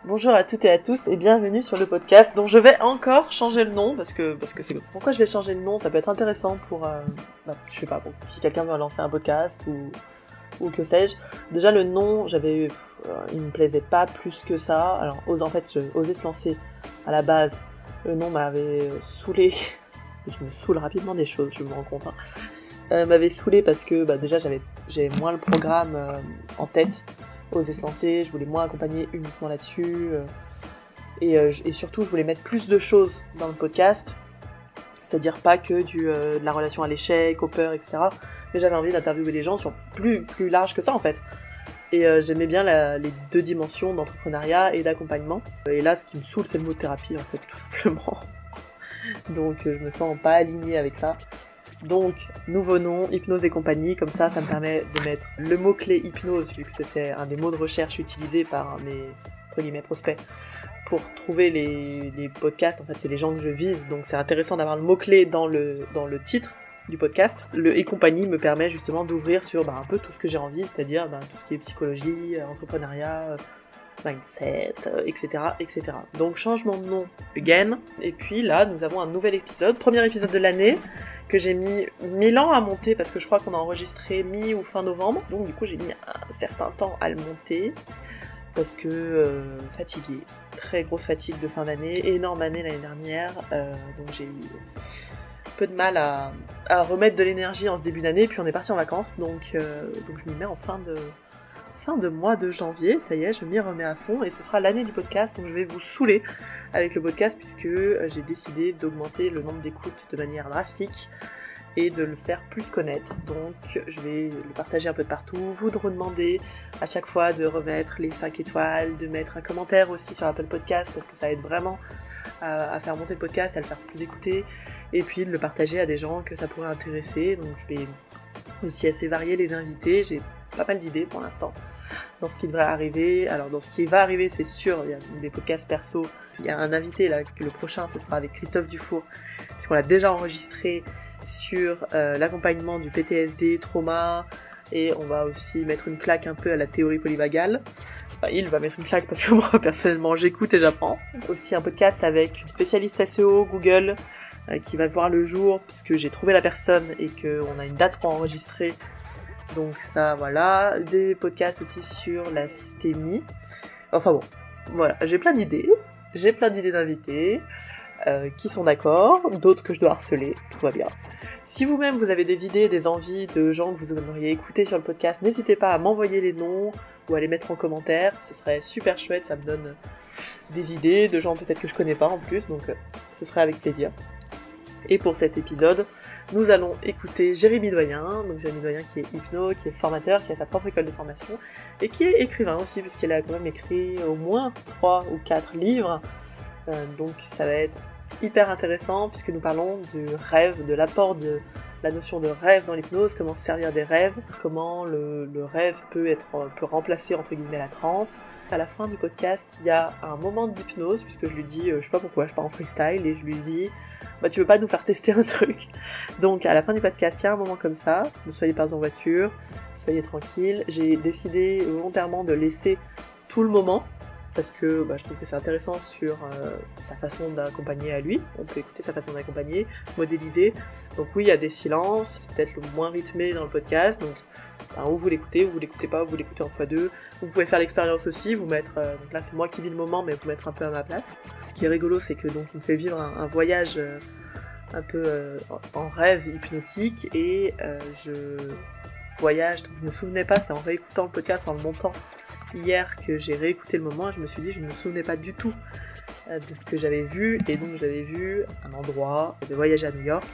Bonjour à toutes et à tous et bienvenue sur le podcast dont je vais encore changer le nom parce que c'est pourquoi je vais changer le nom, ça peut être intéressant pour je sais pas, si quelqu'un veut lancer un podcast ou que sais-je. Déjà le nom, il me plaisait pas plus que ça. Alors osais se lancer à la base. Le nom m'avait saoulé. Je me saoule rapidement des choses, je me rends compte. M'avait saoulé parce que déjà j'avais moins le programme en tête. Oser se lancer, je voulais moins accompagner uniquement là-dessus et surtout je voulais mettre plus de choses dans le podcast, c'est-à-dire pas que de la relation à l'échec, aux peurs, etc. Mais j'avais envie d'interviewer les gens sur plus large que ça en fait. Et j'aimais bien les deux dimensions d'entrepreneuriat et d'accompagnement. Et là ce qui me saoule c'est le mot thérapie en fait, tout simplement. Donc je me sens pas alignée avec ça. Donc, nouveau nom, hypnose et compagnie, comme ça me permet de mettre le mot-clé hypnose, vu que c'est un des mots de recherche utilisés par mes prospects, pour trouver les podcasts. En fait, c'est les gens que je vise, donc c'est intéressant d'avoir le mot-clé dans le titre du podcast. Le et compagnie me permet justement d'ouvrir sur un peu tout ce que j'ai envie, c'est-à-dire tout ce qui est psychologie, entrepreneuriat, mindset, etc., etc. Donc, changement de nom again. Et puis là, nous avons un nouvel épisode, premier épisode de l'année, que j'ai mis 1000 ans à monter parce que je crois qu'on a enregistré mi ou fin novembre. Donc du coup j'ai mis un certain temps à le monter parce que fatiguée, très grosse fatigue de fin d'année, énorme année l'année dernière, donc j'ai eu peu de mal à remettre de l'énergie en ce début d'année. Puis on est parti en vacances, donc je m'y mets en fin de mois de janvier, ça y est, je m'y remets à fond et ce sera l'année du podcast, donc je vais vous saouler avec le podcast puisque j'ai décidé d'augmenter le nombre d'écoutes de manière drastique et de le faire plus connaître. Donc je vais le partager un peu de partout, vous redemander à chaque fois de remettre les 5 étoiles, de mettre un commentaire aussi sur Apple Podcast parce que ça aide vraiment à faire monter le podcast, à le faire plus écouter et puis de le partager à des gens que ça pourrait intéresser. Donc je vais aussi assez varier les invités, j'ai pas mal d'idées pour l'instant dans ce qui devrait arriver. Alors dans ce qui va arriver c'est sûr, il y a des podcasts perso, il y a un invité là, que le prochain ce sera avec Christophe Dufour, puisqu'on l'a déjà enregistré sur l'accompagnement du PTSD, trauma, et on va aussi mettre une claque un peu à la théorie polyvagale. Enfin, il va mettre une claque parce que moi personnellement j'écoute et j'apprends. Aussi un podcast avec une spécialiste SEO Google qui va voir le jour puisque j'ai trouvé la personne et qu'on a une date pour enregistrer. Donc ça, voilà. Des podcasts aussi sur la systémie. Enfin bon, voilà. J'ai plein d'idées d'invités qui sont d'accord, d'autres que je dois harceler, tout va bien. Si vous-même vous avez des idées, des envies de gens que vous aimeriez écouter sur le podcast, n'hésitez pas à m'envoyer les noms ou à les mettre en commentaire. Ce serait super chouette, ça me donne des idées de gens peut-être que je connais pas en plus, donc ce serait avec plaisir. Et pour cet épisode, nous allons écouter Jérémy Doyen, donc Jérémy Doyen qui est hypno, qui est formateur, qui a sa propre école de formation, et qui est écrivain aussi, parce qu'il a quand même écrit au moins 3 ou 4 livres, donc ça va être hyper intéressant, puisque nous parlons du rêve, de l'apport de la notion de rêve dans l'hypnose, comment se servir des rêves, comment le rêve peut remplacer entre guillemets la transe. À la fin du podcast, il y a un moment d'hypnose, puisque je lui dis, je sais pas pourquoi, je pars en freestyle, et je lui dis, tu veux pas nous faire tester un truc? Donc à la fin du podcast, il y a un moment comme ça, ne soyez pas en voiture, soyez tranquille. J'ai décidé volontairement de laisser tout le moment, parce que je trouve que c'est intéressant sur sa façon d'accompagner à lui. On peut écouter sa façon d'accompagner, modéliser. Donc oui, il y a des silences, c'est peut-être le moins rythmé dans le podcast, donc ou vous l'écoutez pas, vous l'écoutez en x2. Vous pouvez faire l'expérience aussi, vous mettre, donc là c'est moi qui vis le moment, mais vous mettre un peu à ma place. Ce qui est rigolo, c'est que donc il me fait vivre un voyage un peu en rêve hypnotique, et je voyage, donc je me souvenais pas, c'est en réécoutant le podcast, en le montant hier que j'ai réécouté le moment, et je me suis dit, je ne me souvenais pas du tout de ce que j'avais vu, et donc j'avais vu un endroit, de voyager à New York,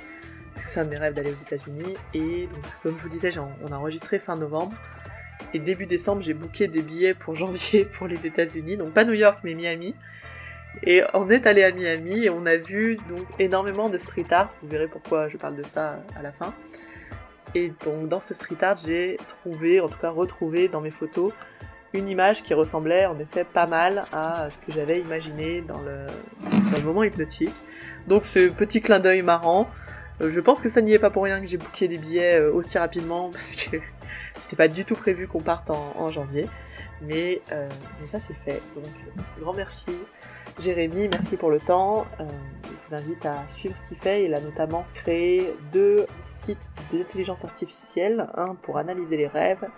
parce que c'est un de mes rêves d'aller aux États-Unis, et donc comme je vous disais, on a enregistré fin novembre, et début décembre j'ai booké des billets pour janvier pour les États-Unis, donc pas New York mais Miami, et on est allé à Miami et on a vu donc énormément de street art, vous verrez pourquoi je parle de ça à la fin. Et donc dans ce street art j'ai trouvé, en tout cas retrouvé dans mes photos, une image qui ressemblait en effet pas mal à ce que j'avais imaginé dans le moment hypnotique. Donc ce petit clin d'œil marrant, je pense que ça n'y est pas pour rien que j'ai booké des billets aussi rapidement, parce que c'était pas du tout prévu qu'on parte en janvier. mais ça c'est fait. Donc grand merci Jérémy, merci pour le temps. Je vous invite à suivre ce qu'il fait. Il a notamment créé 2 sites d'intelligence artificielle, un pour analyser les rêves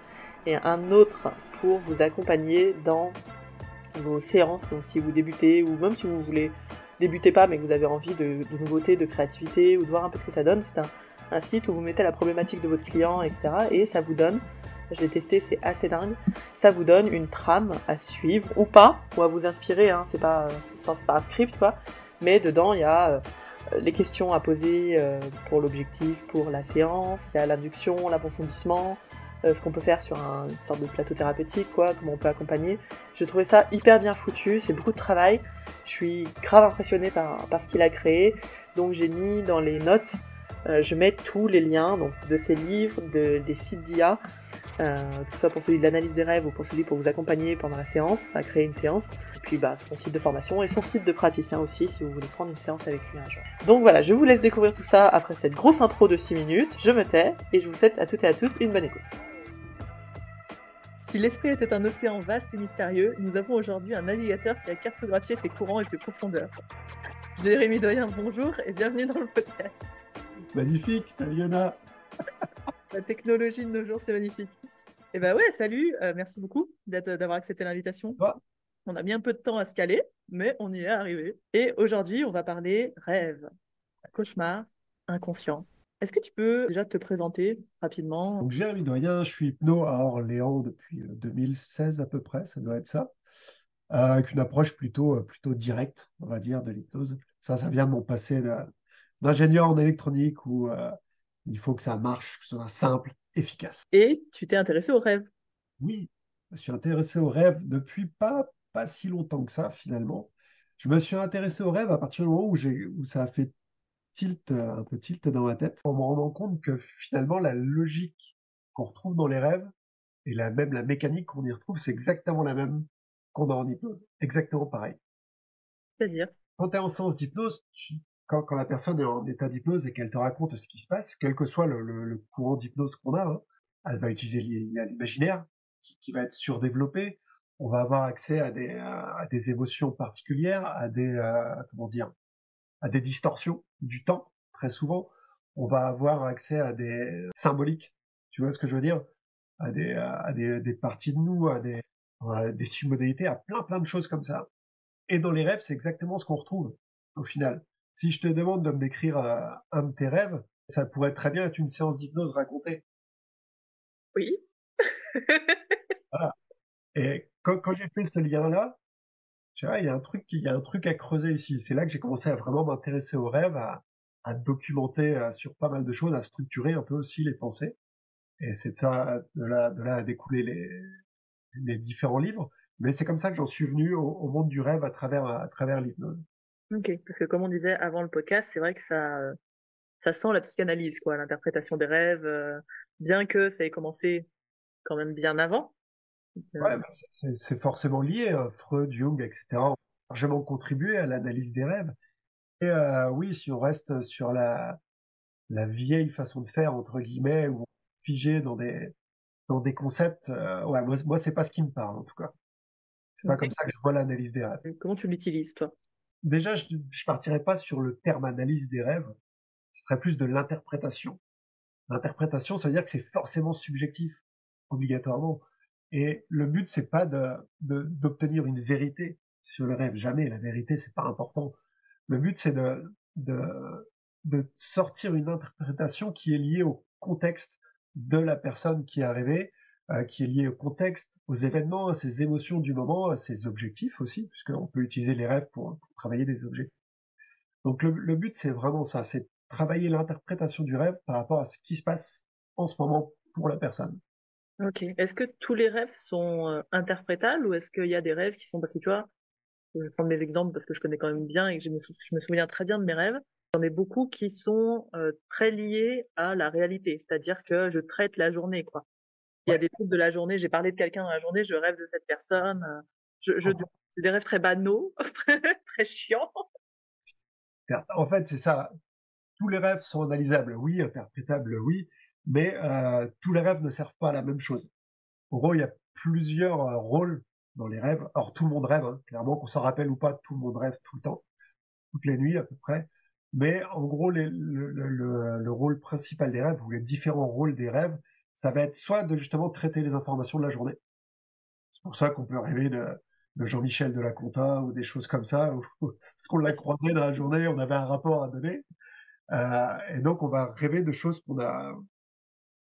et un autre pour vous accompagner dans vos séances. Donc si vous débutez, ou même si vous voulez débuter pas mais que vous avez envie de nouveautés, de créativité, ou de voir un peu ce que ça donne, c'est un site où vous mettez la problématique de votre client, etc. Et ça vous donne, je l'ai testé, c'est assez dingue, ça vous donne une trame à suivre, ou pas, ou à vous inspirer, hein, c'est pas un script, quoi. Mais dedans, il y a les questions à poser pour l'objectif, pour la séance, il y a l'induction, l'approfondissement, ce qu'on peut faire sur une sorte de plateau thérapeutique, quoi, comment on peut accompagner. Je trouvais ça hyper bien foutu, c'est beaucoup de travail. Je suis grave impressionnée par ce qu'il a créé, donc j'ai mis dans les notes, je mets tous les liens donc de ses livres, des sites d'IA, tout ça pour celui de l'analyse des rêves ou pour celui pour vous accompagner pendant la séance, à créer une séance, et puis son site de formation et son site de praticien aussi si vous voulez prendre une séance avec lui un jour. Donc voilà, je vous laisse découvrir tout ça après cette grosse intro de 6 minutes, je me tais et je vous souhaite à toutes et à tous une bonne écoute. Si l'esprit était un océan vaste et mystérieux, nous avons aujourd'hui un navigateur qui a cartographié ses courants et ses profondeurs. Jérémy Doyen, bonjour et bienvenue dans le podcast. Magnifique, salut Yana. La technologie de nos jours, c'est magnifique. Et bah ouais, salut, merci beaucoup d'avoir accepté l'invitation. On a mis un peu de temps à se caler, mais on y est arrivé. Et aujourd'hui, on va parler rêve, cauchemar, inconscient. Est-ce que tu peux déjà te présenter rapidement? Donc Jérémy Doyen, je suis hypno à Orléans depuis 2016 à peu près, ça doit être ça, avec une approche plutôt directe, on va dire, de l'hypnose. Ça vient de mon passé d'ingénieur en électronique où il faut que ça marche, que ce soit simple, efficace. Et tu t'es intéressé au rêve? Oui, je me suis intéressé aux rêves depuis pas si longtemps que ça, finalement. Je me suis intéressé aux rêves à partir du moment où ça a fait un peu tilt dans ma tête, en me rendant compte que finalement la logique qu'on retrouve dans les rêves et même la mécanique qu'on y retrouve, c'est exactement la même qu'on a en hypnose. Exactement pareil. C'est-à-dire? Quand tu es en séance d'hypnose, quand la personne est en état d'hypnose et qu'elle te raconte ce qui se passe, quel que soit le courant d'hypnose qu'on a, hein, elle va utiliser l'imaginaire qui va être surdéveloppé. On va avoir accès à des émotions particulières, comment dire, à des distorsions du temps, très souvent. On va avoir accès à des symboliques, tu vois ce que je veux dire, des parties de nous, à des submodalités, à plein de choses comme ça. Et dans les rêves, c'est exactement ce qu'on retrouve au final. Si je te demande de me décrire un de tes rêves, ça pourrait très bien être une séance d'hypnose racontée. Oui. Voilà. Et quand j'ai fait ce lien-là, tu vois, il y a un truc à creuser ici. C'est là que j'ai commencé à vraiment m'intéresser aux rêves, à documenter sur pas mal de choses, à structurer un peu aussi les pensées. Et c'est de là à découler les différents livres. Mais c'est comme ça que j'en suis venu au monde du rêve à travers l'hypnose. Ok, parce que comme on disait avant le podcast, c'est vrai que ça sent la psychanalyse, quoi, l'interprétation des rêves, bien que ça ait commencé quand même bien avant. Ouais, Euh, bah, c'est forcément lié. Freud, Jung, etc. ont largement contribué à l'analyse des rêves. Et oui, si on reste sur la vieille façon de faire, entre guillemets, où on est figé dans des concepts, ouais, moi c'est pas ce qui me parle, en tout cas. C'est pas comme ok. ça que je vois l'analyse des rêves. Comment tu l'utilises, toi? Déjà, je partirais pas sur le terme analyse des rêves. Ce serait plus de l'interprétation. L'interprétation, ça veut dire que c'est forcément subjectif, obligatoirement. Et le but, c'est pas d'obtenir une vérité sur le rêve. Jamais. La vérité, c'est pas important. Le but, c'est de, de sortir une interprétation qui est liée au contexte de la personne qui a rêvé, qui est liée au contexte, aux événements, à ses émotions du moment, à ses objectifs aussi, puisqu'on peut utiliser les rêves pour travailler des objectifs. Donc le but, c'est vraiment ça, c'est travailler l'interprétation du rêve par rapport à ce qui se passe en ce moment pour la personne. Ok. Est-ce que tous les rêves sont interprétables ou est-ce qu'il y a des rêves qui sont, parce que tu vois, je vais prendre mes exemples parce que je connais quand même bien et que je me souviens très bien de mes rêves. J'en ai beaucoup qui sont très liés à la réalité, c'est-à-dire que je traite la journée, quoi. Il y a Ouais. des trucs de la journée, j'ai parlé de quelqu'un dans la journée, je rêve de cette personne. C'est des rêves très banaux, très chiants. En fait, c'est ça. Tous les rêves sont analysables, oui, interprétables, oui, mais tous les rêves ne servent pas à la même chose. En gros, il y a plusieurs rôles dans les rêves. Alors tout le monde rêve, hein, clairement, qu'on s'en rappelle ou pas, tout le monde rêve tout le temps, toutes les nuits à peu près. Mais en gros, le rôle principal des rêves, ou les différents rôles des rêves, ça va être soit de justement traiter les informations de la journée. C'est pour ça qu'on peut rêver de Jean-Michel de la Compta ou des choses comme ça, parce qu'on l'a croisé dans la journée, on avait un rapport à donner. Et donc on va rêver de choses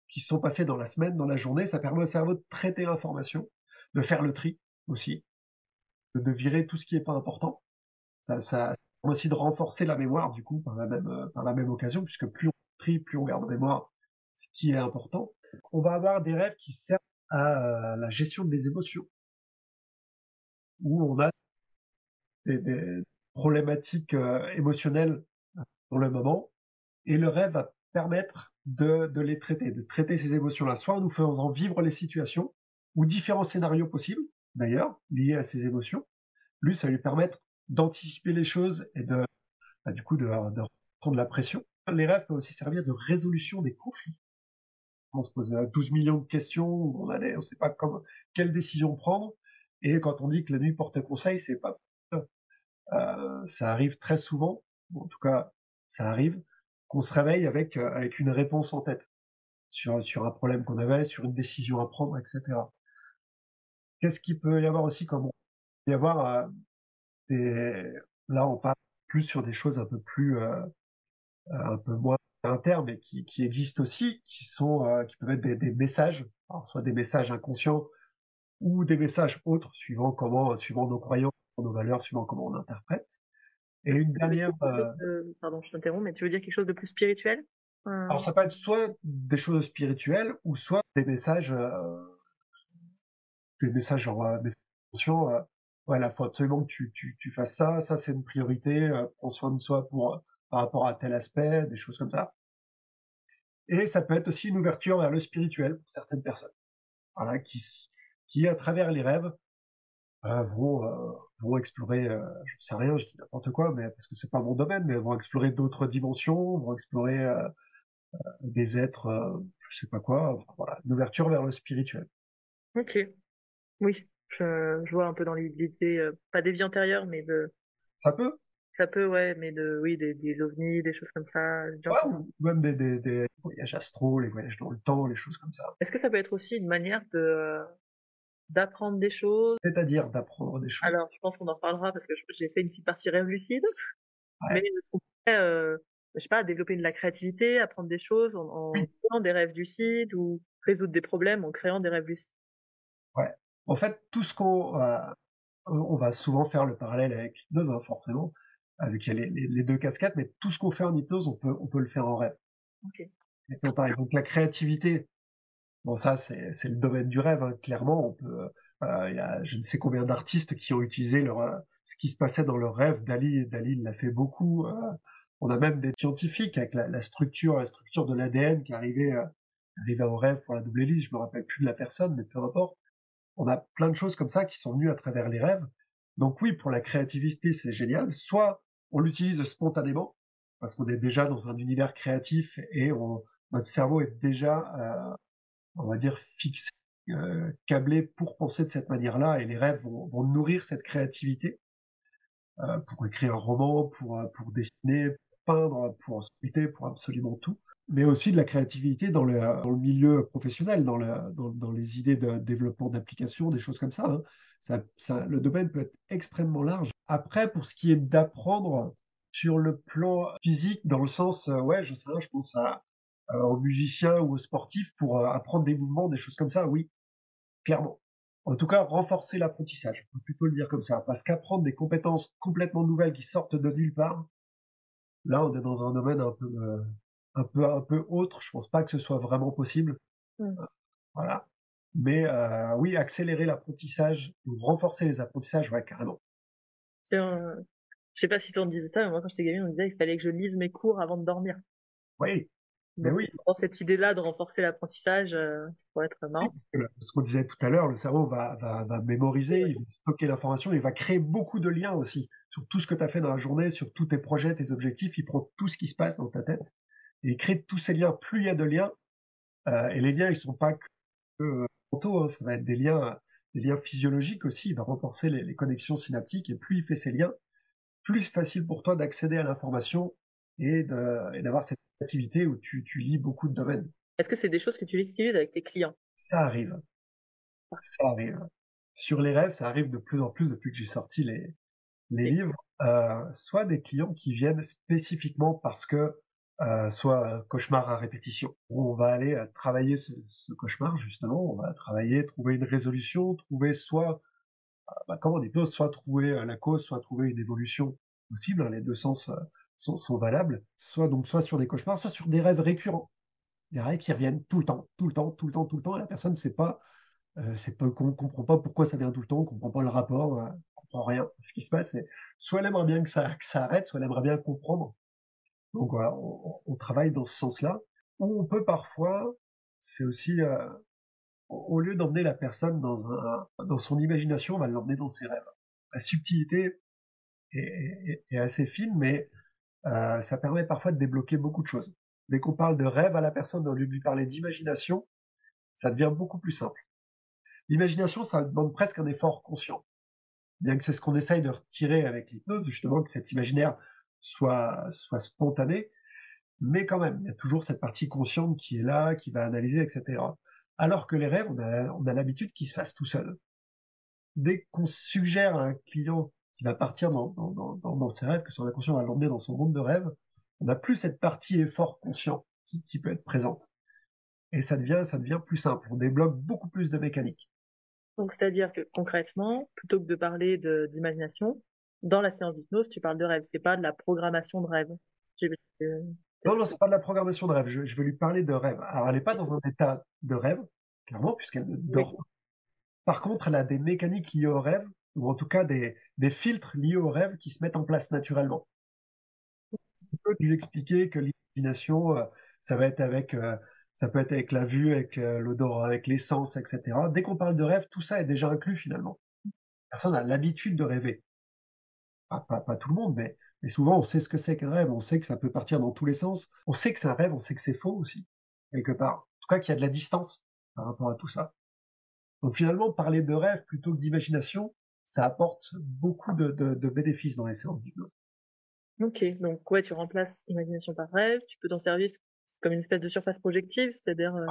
qui se sont passées dans la semaine, dans la journée. Ça permet au cerveau de traiter l'information, de faire le tri aussi, de virer tout ce qui n'est pas important. Ça permet aussi de renforcer la mémoire du coup par la même occasion, puisque plus on trie, plus on garde en mémoire ce qui est important. On va avoir des rêves qui servent à la gestion des émotions, où on a des problématiques émotionnelles pour le moment, et le rêve va permettre de les traiter, de traiter ces émotions-là, soit en nous faisant vivre les situations, ou différents scénarios possibles, d'ailleurs, liés à ces émotions. Lui, ça va lui permettre d'anticiper les choses et du coup, de prendre la pression. Les rêves peuvent aussi servir de résolution des conflits. On se pose 12 millions de questions, on ne sait pas quelle décision prendre, et quand on dit que la nuit porte conseil, c'est pas ça arrive très souvent, ou en tout cas, ça arrive, qu'on se réveille avec une réponse en tête sur un problème qu'on avait, sur une décision à prendre, etc. Qu'est-ce qu'il peut y avoir aussi comme il peut y avoir des là on parle plus sur des choses un peu moins internes, mais qui existent aussi, qui peuvent être des messages, alors soit des messages inconscients ou des messages autres, suivant nos croyances, nos valeurs, suivant comment on interprète. Et une dernière, Pardon, je t'interromps, mais tu veux dire quelque chose de plus spirituel? alors ça peut être soit des choses spirituelles ou soit des messages genre des intentions. Ouais, là, faut absolument que tu fasses ça. Ça, c'est une priorité. Prends soin de soi par rapport à tel aspect, des choses comme ça. Et ça peut être aussi une ouverture vers le spirituel pour certaines personnes. Voilà, qui à travers les rêves vont explorer. Je sais rien, je dis n'importe quoi, mais parce que c'est pas mon domaine, mais vont explorer d'autres dimensions, vont explorer des êtres, je sais pas quoi. Enfin, voilà, une ouverture vers le spirituel. Ok, oui, je vois un peu dans l'idée, pas des vies antérieures, mais Ça peut, ça peut, ouais, mais oui, des ovnis, des choses comme ça. J'ai déjà ouais, entendu. ou même des voyages astraux, les voyages dans le temps, les choses comme ça. Est-ce que ça peut être aussi une manière d'apprendre des choses? C'est-à-dire d'apprendre des choses. Alors, je pense qu'on en reparlera parce que j'ai fait une petite partie rêve lucide, mais Ouais, est-ce qu'on pourrait, je sais pas, développer de la créativité, apprendre des choses en oui, faisant des rêves lucides ou résoudre des problèmes en créant des rêves lucides? ouais. En fait, on va souvent faire le parallèle avec l'hypnose, hein, forcément, avec les deux casquettes, mais tout ce qu'on fait en hypnose, on peut le faire en rêve. Ok. Exactement pareil. Donc la créativité, bon ça c'est le domaine du rêve, hein, clairement. On peut, il y a je ne sais combien d'artistes qui ont utilisé ce qui se passait dans leur rêve. Dali l'a fait beaucoup. On a même des scientifiques avec la structure de l'ADN arrivait au rêve pour la double hélice. Je me rappelle plus de la personne, mais peu importe. On a plein de choses comme ça qui sont venues à travers les rêves. Donc oui, pour la créativité, c'est génial. Soit on l'utilise spontanément, parce qu'on est déjà dans un univers créatif et notre cerveau est déjà, on va dire, fixé, câblé pour penser de cette manière-là, et les rêves vont nourrir cette créativité pour écrire un roman, pour dessiner, pour peindre, pour sculpter, pour absolument tout. Mais aussi de la créativité dans le milieu professionnel, dans les idées de développement d'applications, des choses comme ça, hein. Le domaine peut être extrêmement large. Après, pour ce qui est d'apprendre sur le plan physique, dans le sens, ouais, je sais rien, je pense aux musiciens ou aux sportifs pour apprendre des mouvements, des choses comme ça, oui, clairement. En tout cas, renforcer l'apprentissage, on peut plutôt le dire comme ça, parce qu'apprendre des compétences complètement nouvelles qui sortent de nulle part, là, on est dans un domaine un peu autre. Je pense pas que ce soit vraiment possible. Hmm. Voilà. Mais oui, accélérer l'apprentissage ou renforcer les apprentissages, ouais, carrément. Tiens, je sais pas si toi on te disait ça, mais moi quand j'étais gamine, on me disait qu'il fallait que je lise mes cours avant de dormir. Oui, mais Donc, oui, dans cette idée-là de renforcer l'apprentissage, ça pourrait être oui, marrant. parce que ce qu'on disait tout à l'heure, le cerveau va mémoriser, il va stocker l'information, il va créer beaucoup de liens aussi sur tout ce que tu as fait dans la journée, sur tous tes projets, tes objectifs. Il prend tout ce qui se passe dans ta tête et il crée tous ces liens. Plus il y a de liens, et les liens, ils sont pas mentaux, hein, ça va être des liens physiologiques aussi. Il va renforcer les connexions synaptiques et plus il fait ces liens, plus c'est facile pour toi d'accéder à l'information et d'avoir cette activité où tu lis beaucoup de domaines. Est-ce que c'est des choses que tu utilises avec tes clients? Ça arrive, ça arrive. Sur les rêves, ça arrive de plus en plus depuis que j'ai sorti les Et livres, soit des clients qui viennent spécifiquement parce que soit un cauchemar à répétition, où on va aller travailler ce cauchemar justement, on va travailler, trouver une résolution, trouver soit, comme on dit, soit trouver la cause, soit trouver une évolution possible, hein, les deux sens sont valables, soit sur des cauchemars, soit sur des rêves récurrents, des rêves qui reviennent tout le temps, tout le temps, tout le temps, tout le temps, et la personne ne sait pas, qu'on comprend pas pourquoi ça vient tout le temps, on comprend pas le rapport, on comprend rien. Ce qui se passe, c'est soit elle aimerait bien que ça arrête, soit elle aimerait bien comprendre. Donc voilà, on travaille dans ce sens-là. Ou on peut parfois, c'est aussi, au lieu d'emmener la personne dans son imagination, on va l'emmener dans ses rêves. La subtilité est assez fine, mais ça permet parfois de débloquer beaucoup de choses. Dès qu'on parle de rêve à la personne, au lieu de lui parler d'imagination, ça devient beaucoup plus simple. L'imagination, ça demande presque un effort conscient. Bien que c'est ce qu'on essaye de retirer avec l'hypnose, justement, que cet imaginaire soit spontané, mais quand même, il y a toujours cette partie consciente qui est là, qui va analyser, etc. Alors que les rêves, on a l'habitude qu'ils se fassent tout seuls. Dès qu'on suggère à un client qui va partir dans ses rêves, que son inconscient va l'emmener dans son monde de rêve, on n'a plus cette partie effort conscient qui peut être présente. Et ça devient plus simple. On débloque beaucoup plus de mécanique. donc, c'est-à-dire que concrètement, plutôt que de parler d'imagination, dans la séance d'hypnose, tu parles de rêve. C'est pas de la programmation de rêve. J'ai- euh, Non, non, c'est pas de la programmation de rêve. Je veux lui parler de rêve. Alors, elle n'est pas dans un état de rêve, clairement, puisqu'elle ne Oui. dort pas. Par contre, elle a des mécaniques liées au rêve, ou en tout cas des filtres liés au rêve qui se mettent en place naturellement. On peut lui expliquer que l'imagination, ça va être ça peut être avec la vue, avec l'odorat, avec les sens, etc. Dès qu'on parle de rêve, tout ça est déjà inclus finalement. Personne a l'habitude de rêver. Pas tout le monde, mais souvent on sait ce que c'est qu'un rêve, on sait que ça peut partir dans tous les sens, on sait que c'est un rêve, on sait que c'est faux aussi, quelque part. En tout cas qu'il y a de la distance par rapport à tout ça. Donc finalement, parler de rêve plutôt que d'imagination, ça apporte beaucoup de bénéfices dans les séances d'hypnose. Ok, donc ouais, tu remplaces imagination par rêve, tu peux t'en servir comme une espèce de surface projective, c'est-à-dire Ouais,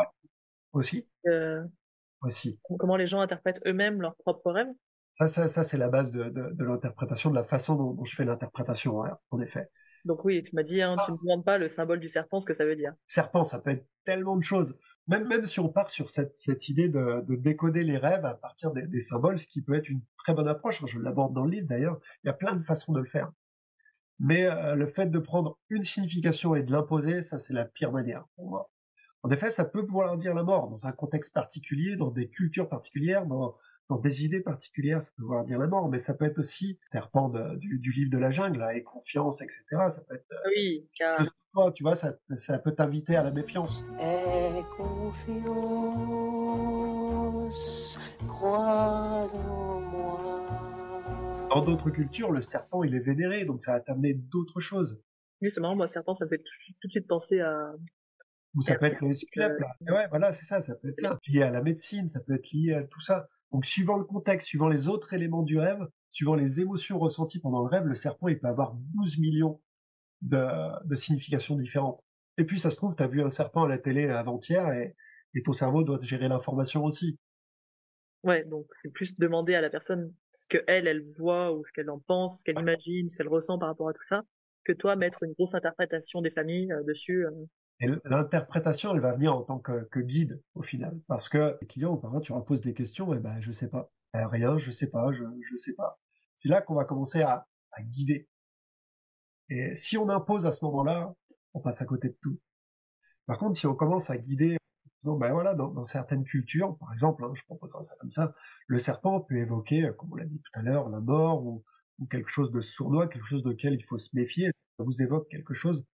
aussi, euh, aussi. comment les gens interprètent eux-mêmes leurs propres rêves. Ça c'est la base de l'interprétation, de la façon dont je fais l'interprétation, ouais, en effet. Donc oui, tu m'as dit, hein, tu ne demandes pas le symbole du serpent, ce que ça veut dire. Serpent, ça peut être tellement de choses. Même si on part sur cette idée de décoder les rêves à partir des symboles, ce qui peut être une très bonne approche, je l'aborde dans le livre d'ailleurs, il y a plein de façons de le faire. Mais le fait de prendre une signification et de l'imposer, ça c'est la pire manière pour moi. En effet, ça peut vouloir dire la mort dans un contexte particulier, dans des cultures particulières, dans des idées particulières, ça peut vouloir dire la mort, mais ça peut être aussi serpent du livre de la jungle, là, et confiance, etc. Ça peut être Oui, quelque chose pour toi, tu vois, ça peut t'inviter à la méfiance. Aie confiance, crois en moi. Dans d'autres cultures, le serpent, il est vénéré, donc ça va t'amener d'autres choses. oui, c'est marrant, moi, serpent, ça me fait tout de suite penser à Ou ça peut être les scalps, là. Et ouais, voilà, c'est ça peut être ça. Lié à la médecine, ça peut être lié à tout ça. Donc, suivant le contexte, suivant les autres éléments du rêve, suivant les émotions ressenties pendant le rêve, le serpent, il peut avoir 12 millions de significations différentes. Et puis, ça se trouve, t'as vu un serpent à la télé avant-hier et ton cerveau doit gérer l'information aussi. ouais, donc c'est plus demander à la personne ce que elle voit ou ce qu'elle en pense, ce qu'elle imagine, ce qu'elle ressent par rapport à tout ça, que toi mettre une grosse interprétation des familles dessus. Et l'interprétation, elle va venir en tant que guide, au final. Parce que les clients, parfois, tu leur poses des questions, et ben, je sais pas. Rien, je sais pas, je sais pas. C'est là qu'on va commencer à guider. Et si on impose à ce moment-là, on passe à côté de tout. Par contre, si on commence à guider en disant, ben voilà, dans certaines cultures, par exemple, hein, je propose ça comme ça, le serpent peut évoquer, comme on l'a dit tout à l'heure, la mort ou quelque chose de sournois, quelque chose de il faut se méfier. Ça vous évoque quelque chose?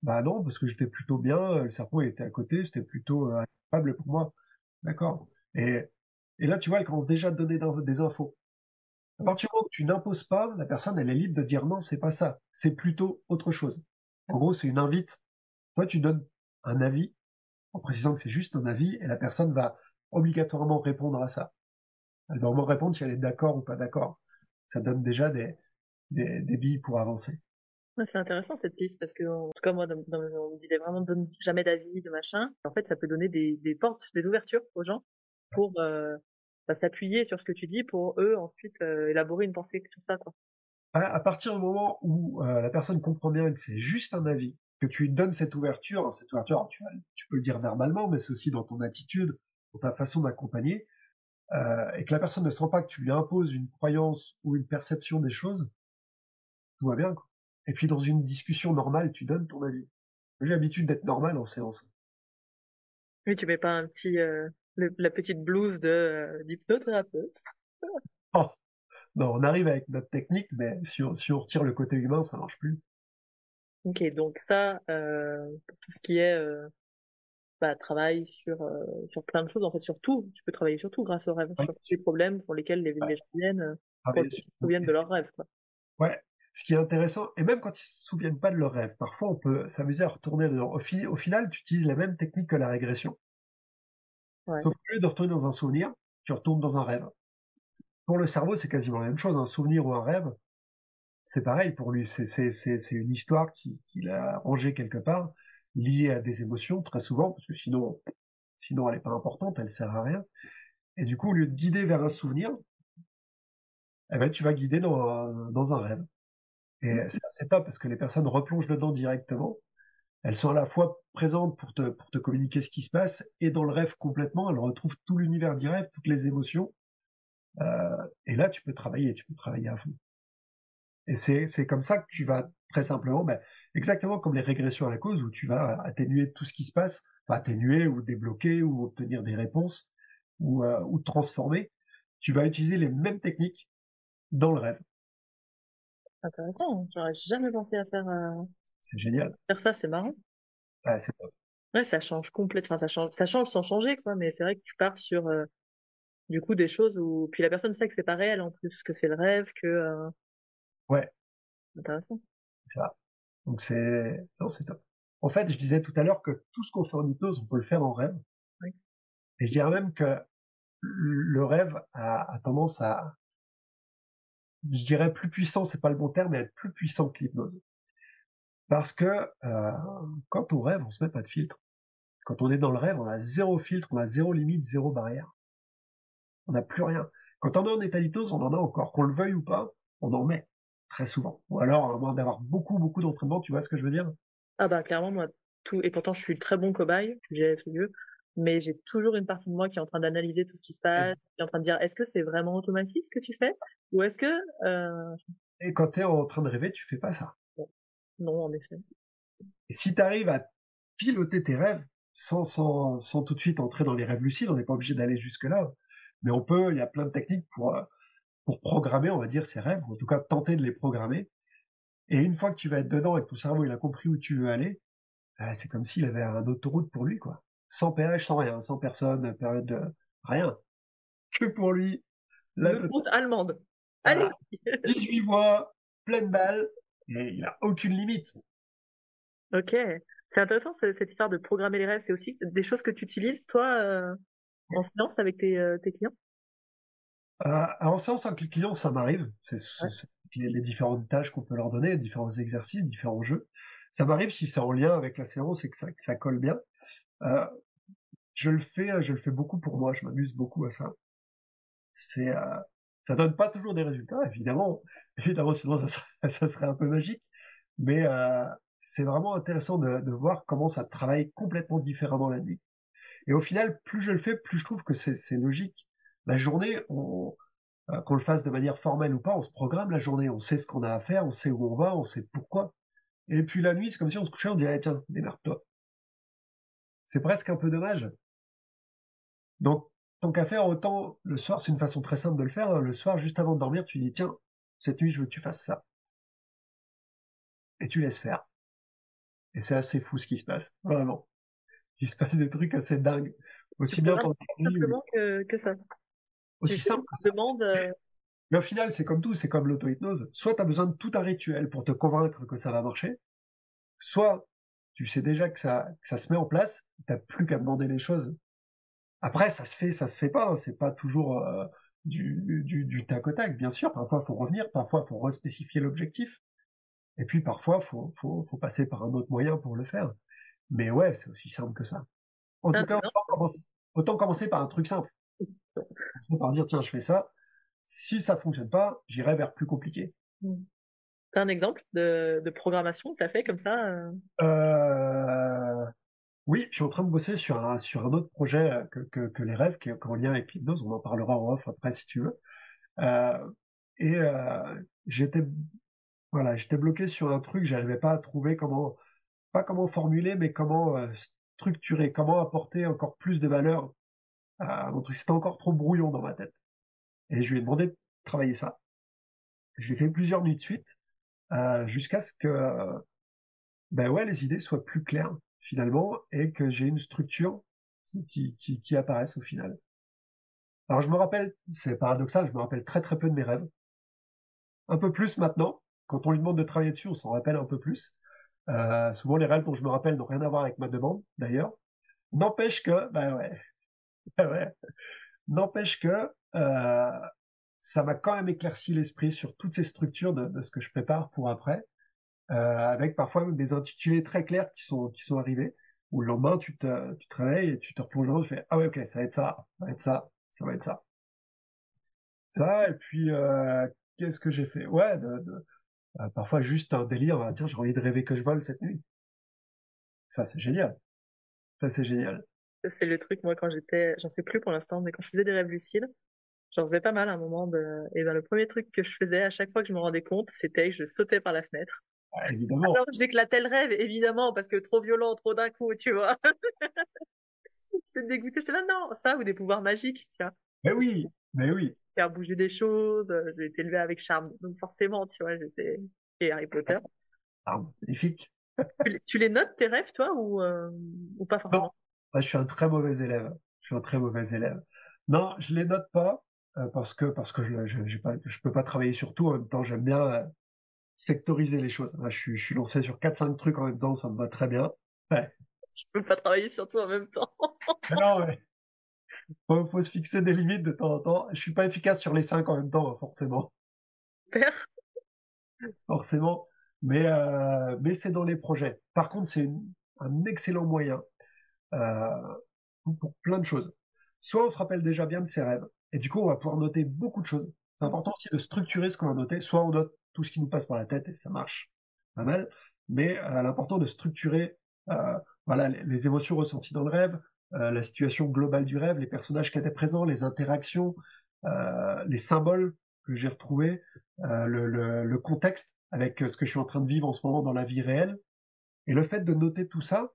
Bah non, parce que j'étais plutôt bien, le serpent il était à côté, c'était plutôt agréable pour moi. D'accord. Et là, tu vois, elle commence déjà à te donner des infos. À partir du moment où tu n'imposes pas, la personne, elle est libre de dire non, c'est pas ça. C'est plutôt autre chose. En gros, c'est une invite. Toi, tu donnes un avis, en précisant que c'est juste un avis, et la personne va obligatoirement répondre à ça. Elle doit vraiment répondre si elle est d'accord ou pas d'accord. Ça donne déjà des billes pour avancer. Ouais, c'est intéressant cette piste parce que, en tout cas, moi, on me disait vraiment donne jamais d'avis, de machin. En fait, ça peut donner des portes, des ouvertures aux gens pour s'appuyer sur ce que tu dis pour eux ensuite élaborer une pensée sur ça, quoi. À partir du moment où la personne comprend bien que c'est juste un avis, que tu lui donnes cette ouverture, tu peux le dire verbalement, mais c'est aussi dans ton attitude, dans ta façon d'accompagner, et que la personne ne sent pas que tu lui imposes une croyance ou une perception des choses, tout va bien, quoi. Et puis dans une discussion normale, tu donnes ton avis. J'ai l'habitude d'être normal en séance. Oui, tu mets pas un petit la petite blouse de d'hypnothérapeute. Oh, non, on arrive avec notre technique, mais si on retire le côté humain, ça marche plus. Ok, donc ça, pour tout ce qui est travail sur plein de choses, en fait, sur tout, tu peux travailler sur tout grâce aux rêves, Ouais, sur tous les problèmes pour lesquels les gens viennent, pour travailler qu'ils sur- se souviennent de leurs rêves, quoi. Ouais. Ce qui est intéressant, et même quand ils se souviennent pas de leur rêve, parfois on peut s'amuser à retourner dedans. Au final, tu utilises la même technique que la régression. Ouais. Sauf qu'au lieu de retourner dans un souvenir, tu retournes dans un rêve. Pour le cerveau, c'est quasiment la même chose. Un souvenir ou un rêve, c'est pareil pour lui. C'est une histoire qu'il a rangée quelque part, liée à des émotions, très souvent, parce que sinon elle est pas importante, elle sert à rien. Et du coup, au lieu de guider vers un souvenir, eh ben, tu vas guider dans un rêve. Et c'est assez top parce que les personnes replongent dedans directement. Elles sont à la fois présentes pour te communiquer ce qui se passe et dans le rêve complètement. Elles retrouvent tout l'univers du rêve, toutes les émotions. Et là, tu peux travailler à fond. Et c'est comme ça que tu vas très simplement, exactement comme les régressions à la cause, où tu vas atténuer tout ce qui se passe, enfin, atténuer ou débloquer ou obtenir des réponses ou transformer. Tu vas utiliser les mêmes techniques dans le rêve. Intéressant, hein. J'aurais jamais pensé à C'est génial. faire ça, c'est marrant. Ouais, c'est top. Ouais, ça change complètement, enfin, ça change sans changer, quoi, mais c'est vrai que tu pars sur, du coup, des choses où, puis la personne sait que c'est pas réel, en plus, que c'est le rêve, Ouais, intéressant. c'est ça. Donc non, c'est top. En fait, je disais tout à l'heure que tout ce qu'on fait en hypnose, on peut le faire en rêve. Oui. Et je dirais même que le rêve a tendance à, je dirais plus puissant, c'est pas le bon terme, mais à être plus puissant que l'hypnose. Parce que quand on rêve, on se met pas de filtre. Quand on est dans le rêve, on a zéro filtre, on a zéro limite, zéro barrière. On n'a plus rien. Quand on est en état d'hypnose, on en a encore. Qu'on le veuille ou pas, on en met très souvent. Ou alors, à moins d'avoir beaucoup, beaucoup d'entraînement, tu vois ce que je veux dire? Ah bah, clairement, moi, tout, et pourtant, je suis très bon cobaye, j'ai tout vieux, mais j'ai toujours une partie de moi qui est en train d'analyser tout ce qui se passe, qui est en train de dire, est-ce que c'est vraiment automatique ce que tu fais? Ou est-ce que, Et quand tu es en train de rêver, tu fais pas ça. bon, non, en effet. Et si tu arrives à piloter tes rêves sans tout de suite entrer dans les rêves lucides, on n'est pas obligé d'aller jusque-là. Mais il y a plein de techniques pour programmer, on va dire, ces rêves, ou en tout cas tenter de les programmer. Et une fois que tu vas être dedans et que ton cerveau il a compris où tu veux aller, c'est comme s'il avait un autoroute pour lui, quoi. Sans péage, sans rien, sans personne, période de rien. Que pour lui, la totale. L'autoroute allemande. Allez! Voilà. 18 voix, pleine balle, et il a aucune limite. Ok. C'est intéressant, cette histoire de programmer les rêves. C'est aussi des choses que tu utilises, toi, en séance avec tes clients? En séance avec les clients, ça m'arrive. Ouais. C'est les différentes tâches qu'on peut leur donner, les différents exercices, différents jeux. Ça m'arrive si c'est en lien avec la séance et que ça colle bien. Euh, je le fais beaucoup pour moi. Je m'amuse beaucoup à ça. C'est, ça donne pas toujours des résultats, évidemment. Évidemment, sinon ça serait un peu magique. Mais c'est vraiment intéressant de voir comment ça travaille complètement différemment la nuit. Et au final, plus je le fais, plus je trouve que c'est logique. La journée, qu'on le fasse de manière formelle ou pas, on se programme la journée, on sait ce qu'on a à faire, on sait où on va, on sait pourquoi. Et puis la nuit, c'est comme si on se couchait, on dirait, tiens, démerde-toi. C'est presque un peu dommage. Donc, tant qu'à faire, autant le soir, c'est une façon très simple de le faire, hein. Le soir, juste avant de dormir, tu dis, tiens, cette nuit, je veux que tu fasses ça. Et tu laisses faire. Et c'est assez fou ce qui se passe, vraiment. Il se passe des trucs assez dingues. Tu Aussi bien programmes pendant plus la nuit, simplement que ça. Tu aussi fais simple une que ça. demande, Mais au final, c'est comme tout, c'est comme l'auto-hypnose. Soit tu as besoin de tout un rituel pour te convaincre que ça va marcher, soit tu sais déjà que ça se met en place, t'as plus qu'à demander les choses. Après, ça se fait pas, hein, c'est pas toujours du tac au tac, bien sûr. Parfois, faut revenir, parfois, faut respécifier l'objectif, et puis parfois, faut passer par un autre moyen pour le faire. Mais ouais, c'est aussi simple que ça. En Un tout cas, exemple? autant commencer par un truc simple. Commencer par dire, tiens, je fais ça. Si ça fonctionne pas, j'irai vers plus compliqué. T'as un exemple de programmation que t'as fait comme ça? Euh, oui, je suis en train de bosser sur un autre projet que les rêves, qui est en lien avec l'hypnose. On en parlera en off après si tu veux. Euh, et j'étais j'étais bloqué sur un truc, j'arrivais pas à trouver pas comment formuler, mais comment structurer, comment apporter encore plus de valeur à mon truc. C'était encore trop brouillon dans ma tête. Et je lui ai demandé de travailler ça. Je l'ai fait plusieurs nuits de suite, jusqu'à ce que ben ouais, les idées soient plus claires finalement et que j'ai une structure qui apparaisse au final. Alors je me rappelle, c'est paradoxal, je me rappelle très très peu de mes rêves. Un peu plus maintenant. Quand on lui demande de travailler dessus, on s'en rappelle un peu plus. Souvent les rêves dont je me rappelle n'ont rien à voir avec ma demande, d'ailleurs. N'empêche que, ben ouais, ouais, n'empêche que ça m'a quand même éclairci l'esprit sur toutes ces structures de ce que je prépare pour après, avec parfois des intitulés très clairs qui sont arrivés, où le lendemain tu te réveilles et tu te replonges dedans, tu fais ah ouais ok ça va être ça, ça va être ça, ça va être ça, ça et puis qu'est-ce que j'ai fait? Ouais, parfois juste un délire, tiens j'ai envie de rêver que je vole cette nuit, ça c'est génial, ça c'est génial. Ça, c'est le truc, moi, j'en fais plus pour l'instant, mais quand je faisais des rêves lucides, j'en faisais pas mal à un moment et ben, le premier truc que je faisais à chaque fois que je me rendais compte, c'était que je sautais par la fenêtre. Ouais, évidemment. Alors, j'éclatais le rêve, évidemment, parce que trop violent, trop d'un coup, tu vois. C'est dégoûté. J'étais là, non, ça, ou des pouvoirs magiques, tiens. Mais oui, mais oui. Faire bouger des choses, j'ai été élevée avec charme. Donc, forcément, tu vois, et Harry Potter. Ah, magnifique. Tu les notes, tes rêves, toi, ou pas Non, forcément? je suis un très mauvais élève. Je suis un très mauvais élève. Non, je les note pas parce que j'ai pas, je peux pas travailler sur tout en même temps. J'aime bien sectoriser les choses. Là, je suis lancé sur quatre cinq trucs en même temps, ça me va très bien. Ouais. Tu peux pas travailler sur tout en même temps. Mais non, ouais. Faut se fixer des limites de temps en temps. Je suis pas efficace sur les 5 en même temps, hein, forcément, Super. forcément. Mais c'est dans les projets. Par contre, un excellent moyen euh, pour plein de choses. Soit on se rappelle déjà bien de ses rêves, et du coup on va pouvoir noter beaucoup de choses. C'est important aussi de structurer ce qu'on a noté. Soit on note tout ce qui nous passe par la tête et ça marche pas mal, mais l'important de structurer voilà les émotions ressenties dans le rêve, la situation globale du rêve, les personnages qui étaient présents, les interactions, les symboles que j'ai retrouvés, le contexte avec ce que je suis en train de vivre en ce moment dans la vie réelle. Et le fait de noter tout ça,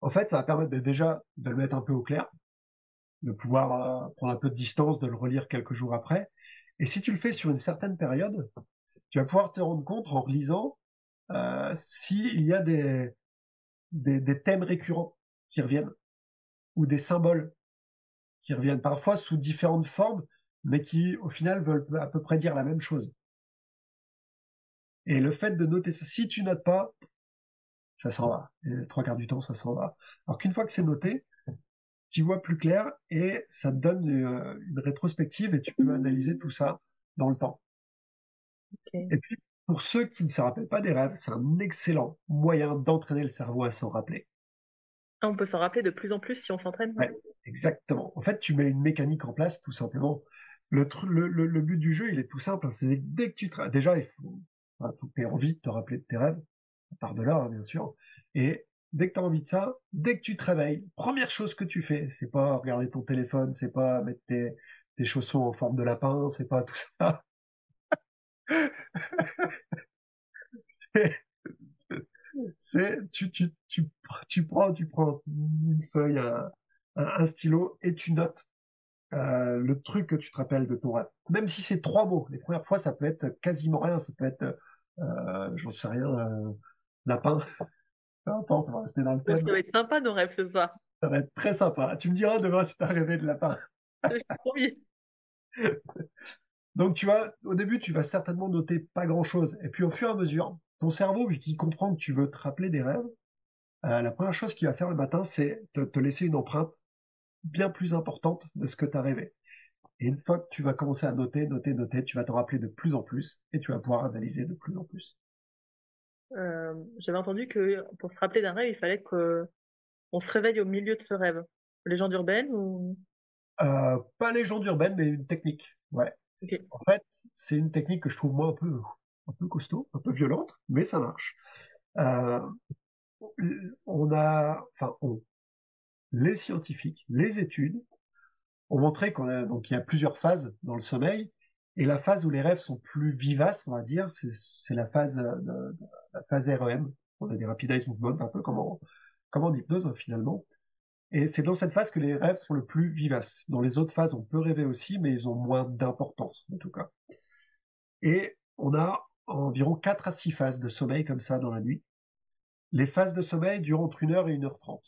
en fait, ça va permettre déjà de le mettre un peu au clair, de pouvoir prendre un peu de distance, de le relire quelques jours après. Et si tu le fais sur une certaine période, tu vas pouvoir te rendre compte en relisant s'il y a des thèmes récurrents qui reviennent ou des symboles qui reviennent parfois sous différentes formes, mais qui au final veulent à peu près dire la même chose. Et le fait de noter ça, si tu notes pas, ça s'en va. Et les trois quarts du temps, ça s'en va. Alors qu'une fois que c'est noté, tu vois plus clair et ça te donne une rétrospective et tu peux analyser tout ça dans le temps. Ok. Et puis, pour ceux qui ne se rappellent pas des rêves, c'est un excellent moyen d'entraîner le cerveau à s'en rappeler. Ah, on peut s'en rappeler de plus en plus si on s'entraîne. Ouais, exactement. En fait, tu mets une mécanique en place, tout simplement. Le but du jeu, il est tout simple, hein. C'est dès que déjà, faut que tu aies envie de te rappeler de tes rêves, à part de là, hein, bien sûr. Et dès que tu as envie de ça, dès que tu te réveilles, première chose que tu fais, c'est pas regarder ton téléphone, c'est pas mettre tes chaussons en forme de lapin, c'est pas tout ça. C'est tu prends une feuille, un stylo et tu notes le truc que tu te rappelles de ton rêve. Même si c'est trois mots. Les premières fois, ça peut être quasiment rien. Ça peut être, j'en sais rien, lapin. Peu importe, on va rester dans le Oh, ça thème. va être sympa nos rêves ce soir. Ça va être très sympa. Tu me diras demain si t'as rêvé de lapin. Promis. Donc tu vas, au début, tu vas certainement noter pas grand-chose. Et puis au fur et à mesure, ton cerveau, vu qu'il comprend que tu veux te rappeler des rêves, la première chose qu'il va faire le matin, c'est te laisser une empreinte bien plus importante de ce que tu as rêvé. Et une fois que tu vas commencer à noter, tu vas t'en rappeler de plus en plus et tu vas pouvoir analyser de plus en plus. J'avais entendu que pour se rappeler d'un rêve, il fallait que on se réveille au milieu de ce rêve. Légende urbaine ou... Pas légende urbaine, mais une technique. Ouais. Ok. En fait, c'est une technique que je trouve moi un peu costaud, un peu violente, mais ça marche. Euh, les scientifiques, les études ont montré donc il y a plusieurs phases dans le sommeil, et la phase où les rêves sont plus vivaces, on va dire, c'est la phase REM. On a des Rapid Eye Movement, un peu comme en hypnose finalement. Et c'est dans cette phase que les rêves sont le plus vivaces. Dans les autres phases, on peut rêver aussi, mais ils ont moins d'importance, en tout cas. Et on a environ 4 à 6 phases de sommeil comme ça dans la nuit. Les phases de sommeil durent entre 1 heure et 1 h 30.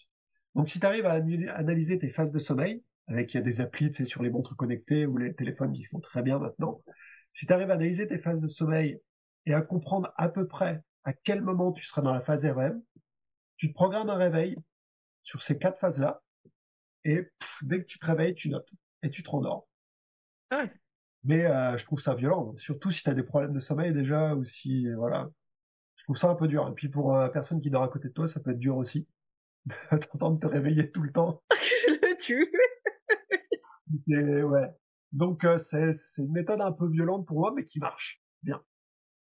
Donc si tu arrives à analyser tes phases de sommeil, avec il y a des applis sur les montres connectées ou les téléphones qui font très bien maintenant, si tu arrives à analyser tes phases de sommeil et à comprendre à peu près à quel moment tu seras dans la phase REM, tu te programmes un réveil sur ces 4 phases-là, et dès que tu te réveilles, tu notes, et tu te rendors. Ah ouais. Mais je trouve ça violent, surtout si tu as des problèmes de sommeil déjà, ou si, voilà, je trouve ça un peu dur. Et puis pour la personne qui dort à côté de toi, ça peut être dur aussi, t'entendre te réveiller tout le temps. Je le tue. Ouais. Donc c'est une méthode un peu violente pour moi, mais qui marche bien.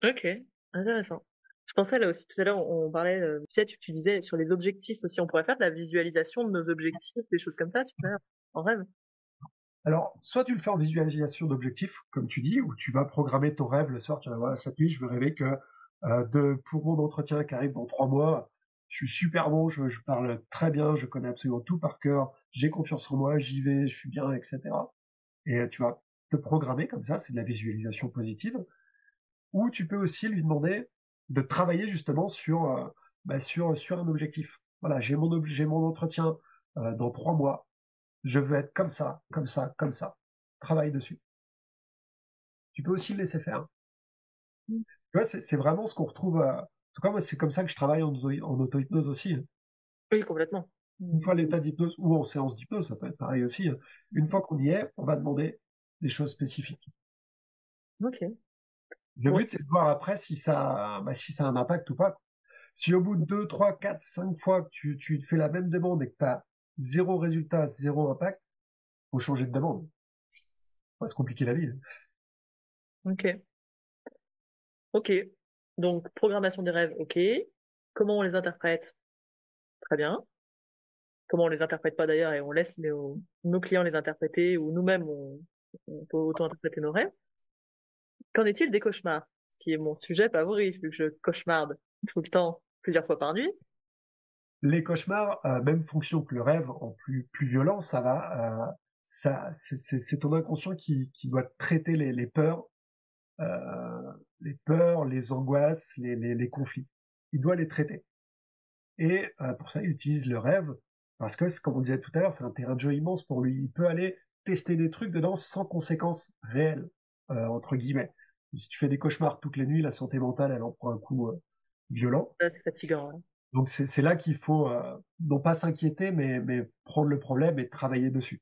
Ok, intéressant. Je pensais là aussi, tout à l'heure, on parlait, tu sais, tu disais sur les objectifs aussi, on pourrait faire de la visualisation de nos objectifs, des choses comme ça, tu vois, en rêve. Alors, soit tu le fais en visualisation d'objectifs, comme tu dis, où tu vas programmer ton rêve le soir, tu vas voir, cette nuit, je veux rêver que pour mon entretien qui arrive dans 3 mois, je suis super bon, je parle très bien, je connais absolument tout par cœur, j'ai confiance en moi, j'y vais, je suis bien, etc. Et tu vas te programmer comme ça, c'est de la visualisation positive. Ou tu peux aussi lui demander de travailler justement sur un objectif. Voilà, j'ai mon entretien dans 3 mois, je veux être comme ça, comme ça, comme ça. Travaille dessus. Tu peux aussi le laisser faire. Mm. Tu vois, c'est vraiment ce qu'on retrouve. En tout cas, moi, c'est comme ça que je travaille en auto-hypnose aussi. Oui, complètement. Une Mm. fois l'état d'hypnose ou en séance d'hypnose, ça peut être pareil aussi. Une fois qu'on y est, on va demander des choses spécifiques. Ok. Le Ouais. but, c'est de voir après si ça a un impact ou pas. Si au bout de 2, 3, 4, 5 fois que tu fais la même demande et que tu as zéro résultat, zéro impact, faut changer de demande. Faut pas se compliquer la vie. Ok. Ok. Donc, programmation des rêves, ok. Comment on les interprète? Très bien. Comment on les interprète pas d'ailleurs et on laisse nos clients les interpréter ou nous-mêmes on peut auto-interpréter nos rêves. Qu'en est-il des cauchemars? Ce qui est mon sujet favori, vu que je cauchemarde tout le temps, plusieurs fois par nuit. Les cauchemars, même fonction que le rêve, en plus violent, ça va, c'est ton inconscient qui doit traiter les peurs, les angoisses, les conflits. Il doit les traiter. Et pour ça, il utilise le rêve, parce que, comme on disait tout à l'heure, c'est un terrain de jeu immense pour lui. Il peut aller tester des trucs dedans sans conséquences réelles, entre guillemets. Si tu fais des cauchemars toutes les nuits, la santé mentale, elle en prend un coup violent. C'est fatigant, hein. Donc c'est là qu'il faut non pas s'inquiéter, mais prendre le problème et travailler dessus.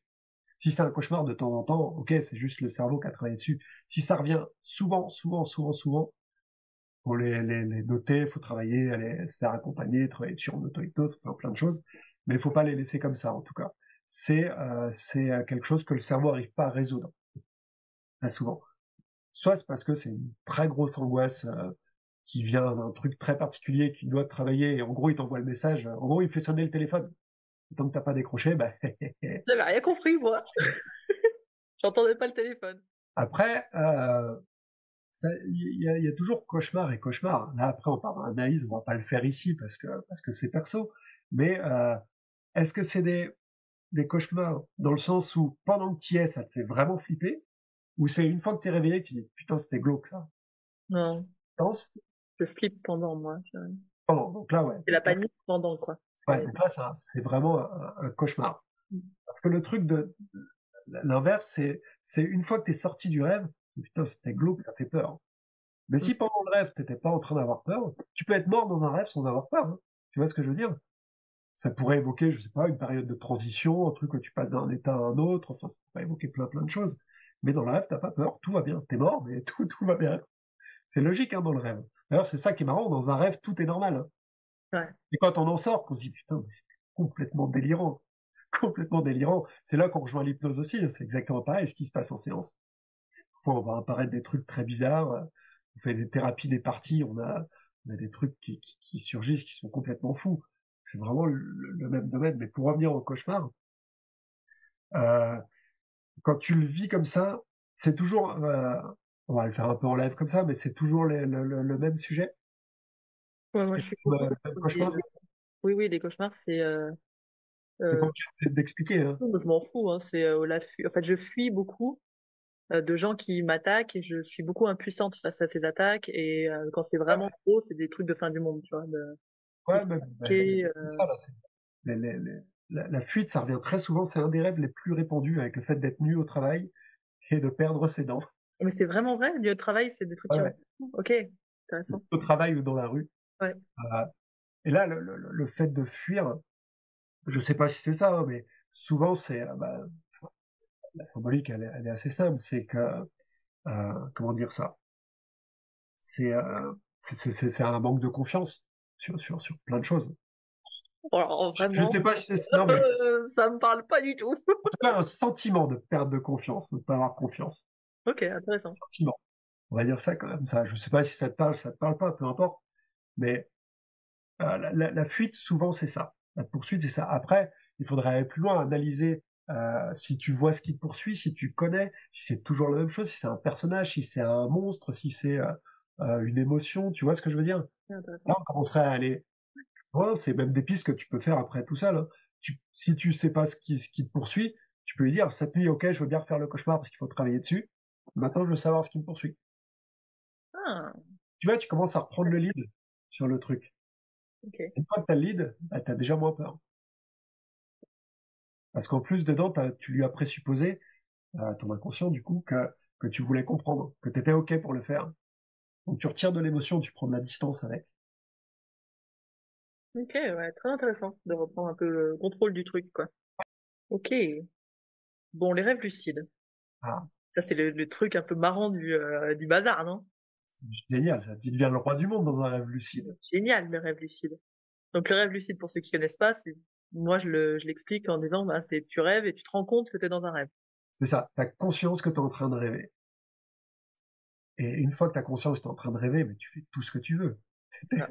Si c'est un cauchemar de temps en temps, ok, c'est juste le cerveau qui a travaillé dessus. Si ça revient souvent, faut les noter, faut travailler, aller se faire accompagner, travailler sur une auto-hypnose, faire plein de choses, mais il faut pas les laisser comme ça en tout cas. C'est quelque chose que le cerveau n'arrive pas à résoudre très souvent. Soit c'est parce que c'est une très grosse angoisse qui vient d'un truc très particulier qu'il doit travailler, et en gros il t'envoie le message, en gros il fait sonner le téléphone. Tant que t'as pas décroché, bah, J'avais rien compris, moi. J'entendais pas le téléphone. après, il y a toujours cauchemar et cauchemar. Là, après, on parle d'analyse, on va pas le faire ici parce que c'est perso. Mais est-ce que c'est des cauchemars dans le sens où pendant que tu y es, ça te fait vraiment flipper, ou c'est une fois que t'es réveillé, tu dis putain c'était glauque ça. Non, Intense. je flippe pendant, moi. Donc là, ouais. C'est la panique pendant, quoi. Ouais, donc là, c'est vraiment un cauchemar. Parce que le truc de l'inverse, c'est une fois que t'es sorti du rêve, putain c'était glauque, ça fait peur. Mais Mm. si pendant le rêve, t'étais pas en train d'avoir peur, tu peux être mort dans un rêve sans avoir peur. Hein. Tu vois ce que je veux dire? Ça pourrait évoquer, je sais pas, une période de transition, un truc où tu passes d'un état à un autre, enfin, ça pourrait évoquer plein de choses. Mais dans le rêve, t'as pas peur, tout va bien. T'es mort, mais tout va bien. C'est logique, hein, dans le rêve. D'ailleurs, c'est ça qui est marrant, dans un rêve, tout est normal, hein. Ouais. Et quand on en sort, qu'on se dit, putain, mais c'est complètement délirant. Complètement délirant. C'est là qu'on rejoint l'hypnose aussi, hein. C'est exactement pareil, ce qui se passe en séance. Parfois, on va apparaître des trucs très bizarres. On fait des thérapies des parties, on a des trucs qui surgissent, qui sont complètement fous. C'est vraiment le même domaine. Mais pour revenir au cauchemar, euh, quand tu le vis comme ça, c'est toujours, on va le faire un peu en live comme ça, mais c'est toujours le même sujet, Ouais, moi, et je suis beaucoup le même des- cauchemar. Oui, oui, les cauchemars, c'est... C'est pas euh, obligé d'expliquer, hein. non, je m'en fous, hein, c'est En fait, je fuis beaucoup de gens qui m'attaquent et je suis beaucoup impuissante face à ces attaques. Et quand c'est vraiment gros, c'est des trucs de fin du monde, tu vois. De Ouais, se mais piquer, c'est ça, là. La fuite, ça revient très souvent. C'est un des rêves les plus répandus avec le fait d'être nu au travail et de perdre ses dents. Mais c'est vraiment vrai, le lieu de travail, c'est des trucs qui Ouais, reviennent. Ok, intéressant. au travail ou dans la rue. Ouais. Euh, et là, le fait de fuir, je sais pas si c'est ça, hein, mais souvent, c'est, la symbolique, elle est assez simple. C'est que, comment dire ça? C'est, c'est un manque de confiance sur plein de choses. Alors, Je vraiment, sais pas si c'est, non, mais ça me parle pas du tout. en tout cas, un sentiment de perte de confiance, de ne pas avoir confiance. Ok, intéressant. Sentiment. On va dire ça comme ça. Je sais pas si ça te parle pas, peu importe. Mais la fuite, souvent, c'est ça. La poursuite, c'est ça. Après, il faudrait aller plus loin, analyser si tu vois ce qui te poursuit, si tu connais, si c'est toujours la même chose, si c'est un personnage, si c'est un monstre, si c'est une émotion. Tu vois ce que je veux dire? C'est intéressant. Là, on commencerait à aller. Ouais, c'est même des pistes que tu peux faire après tout ça, là. Si tu sais pas ce qui te poursuit, tu peux lui dire, cette nuit, ok, je veux bien refaire le cauchemar parce qu'il faut travailler dessus. Maintenant, je veux savoir ce qui me poursuit. Ah, Tu vois, tu commences à reprendre le lead sur le truc. ok. Et une fois que t'as le lead, bah, t'as déjà moins peur. Parce qu'en plus, dedans, tu lui as présupposé, ton inconscient, du coup, que tu voulais comprendre, que t'étais ok pour le faire. Donc tu retires de l'émotion, tu prends de la distance avec. Ok, ouais, très intéressant de reprendre un peu le contrôle du truc, quoi. Ok. Bon, les rêves lucides. Ah, Ça, c'est le truc un peu marrant du bazar, non? c'est génial, ça. Tu deviens le roi du monde dans un rêve lucide. Génial, le rêve lucide. Donc, le rêve lucide, pour ceux qui connaissent pas, moi, je l'explique en disant, bah, c'est tu rêves et tu te rends compte que tu es dans un rêve. C'est ça. T'as conscience que t'es en train de rêver. Et une fois que t'as conscience que t'es en train de rêver, mais tu fais tout ce que tu veux. Voilà.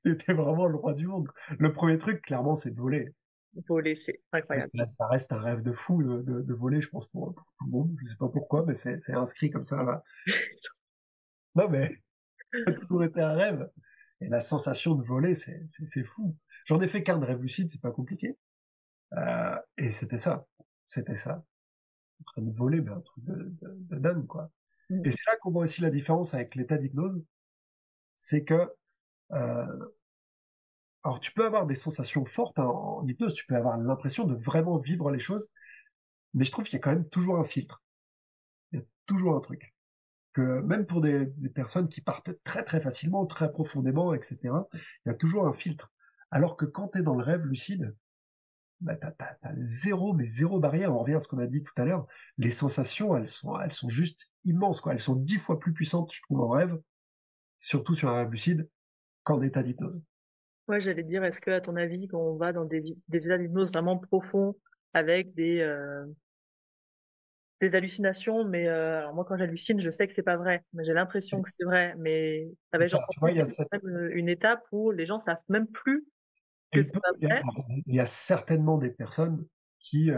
T'es vraiment le roi du monde. Le premier truc, clairement, c'est de voler. Il faut laisser. Incroyable. Ça reste un rêve de fou de voler, je pense, pour tout le monde. Je sais pas pourquoi, mais c'est inscrit comme ça, là. Non, mais ça a toujours été un rêve. Et la sensation de voler, c'est fou. J'en ai fait qu'un de rêve lucide, c'est pas compliqué. Et c'était ça. C'était ça. En train de voler, mais un truc de dingue, quoi. Mm. Et c'est là qu'on voit aussi la différence avec l'état d'hypnose. C'est que, euh, alors tu peux avoir des sensations fortes, hein, en hypnose, tu peux avoir l'impression de vraiment vivre les choses, mais je trouve qu'il y a quand même toujours un filtre. Il y a toujours un truc. Que même pour des personnes qui partent très très facilement, très profondément, etc., il y a toujours un filtre. Alors que quand tu es dans le rêve lucide, bah, t'as zéro, mais zéro barrière. On revient à ce qu'on a dit tout à l'heure. Les sensations, elles sont juste immenses, quoi. Elles sont 10 fois plus puissantes, je trouve, en rêve, surtout sur un rêve lucide, qu'en état d'hypnose. Ouais, j'allais te dire, est-ce que, à ton avis, quand on va dans des états d'hypnose vraiment profonds, avec des hallucinations, mais alors moi, quand j'hallucine, je sais que c'est pas vrai, mais j'ai l'impression que c'est vrai. Mais ah C'est ben, j'ai ça, tu vois, entendu qu'il y a même une étape où les gens savent même plus que c'est pas vrai. il y a certainement des personnes qui,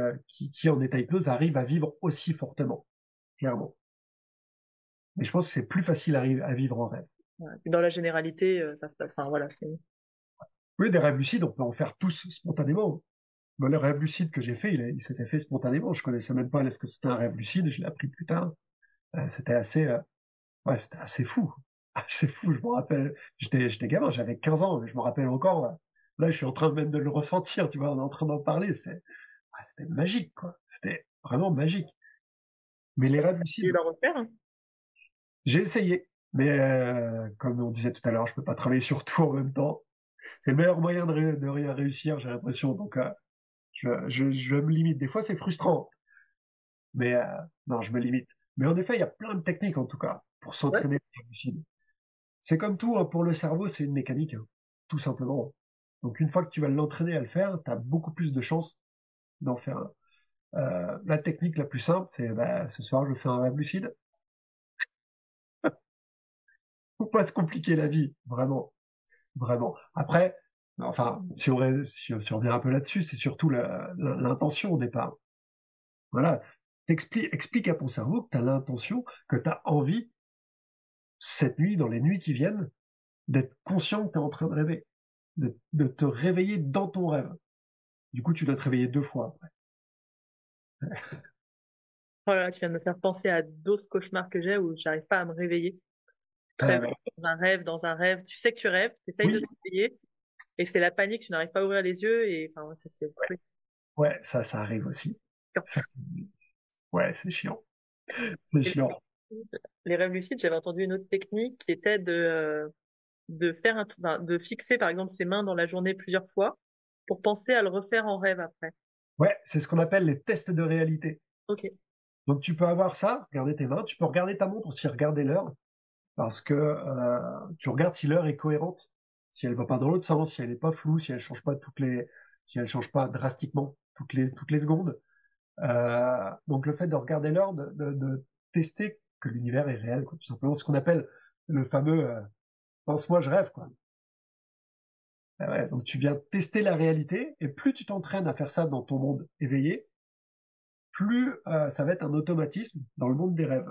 en état hypnose, arrivent à vivre aussi fortement, clairement. Mais je pense que c'est plus facile à vivre en rêve. Voilà. Puis dans la généralité, ça se passe. Enfin, voilà, c'est. Oui, des rêves lucides, on peut en faire tous spontanément. Moi, le rêve lucide que j'ai fait, il s'était fait spontanément. Je connaissais même pas est-ce que c'était un rêve lucide, je l'ai appris plus tard. C'était assez, ouais, c'était assez fou. Assez fou, je me rappelle. J'étais gamin, j'avais 15 ans, mais je me rappelle encore. Là, je suis en train même de le ressentir, tu vois, on est en train d'en parler. C'était magique, quoi. C'était vraiment magique. Mais les rêves Et lucides, la refaire, hein. j'ai essayé. Mais comme on disait tout à l'heure, je peux pas travailler sur tout en même temps. C'est le meilleur moyen de rien réussir, j'ai l'impression. Donc, je me limite. Des fois, c'est frustrant, mais non, je me limite. Mais en effet, il y a plein de techniques, en tout cas, pour Ouais. s'entraîner au lucide. C'est comme tout, hein, pour le cerveau, c'est une mécanique, hein, tout simplement. Donc, une fois que tu vas l'entraîner à le faire, tu as beaucoup plus de chances d'en faire un. La technique la plus simple, c'est bah, ce soir, je fais un rêve lucide. Faut pas se compliquer la vie, vraiment, vraiment. Après, enfin, si on revient un peu là-dessus, c'est surtout l'intention au départ. Voilà, explique à ton cerveau que tu as l'intention, que tu as envie, cette nuit, dans les nuits qui viennent, d'être conscient que tu es en train de rêver, de te réveiller dans ton rêve. Du coup, tu dois te réveiller 2 fois après. Voilà, tu viens de me faire penser à d'autres cauchemars que j'ai où j'arrive pas à me réveiller. Je rêve Ouais. dans un rêve. Tu sais que tu rêves, tu essayes de Oui, te réveiller, et c'est la panique, tu n'arrives pas à ouvrir les yeux, et enfin, ouais, ça c'est le truc. ouais, ça arrive aussi. Ça, ouais, c'est chiant. C'est Et chiant. les rêves lucides, j'avais entendu une autre technique qui était de faire de fixer par exemple ses mains dans la journée plusieurs fois pour penser à le refaire en rêve après. Ouais, c'est ce qu'on appelle les tests de réalité. Ok. Donc tu peux avoir ça, regarder tes mains, tu peux regarder ta montre aussi, regarder l'heure, parce que tu regardes si l'heure est cohérente, si elle va pas dans l'autre sens, si elle est pas floue, si elle change pas drastiquement toutes les secondes. Donc le fait de regarder l'heure, de tester que l'univers est réel, quoi, tout simplement, ce qu'on appelle le fameux pense-moi je rêve, quoi. Ah ouais, donc tu viens tester la réalité, et plus tu t'entraînes à faire ça dans ton monde éveillé, plus ça va être un automatisme dans le monde des rêves.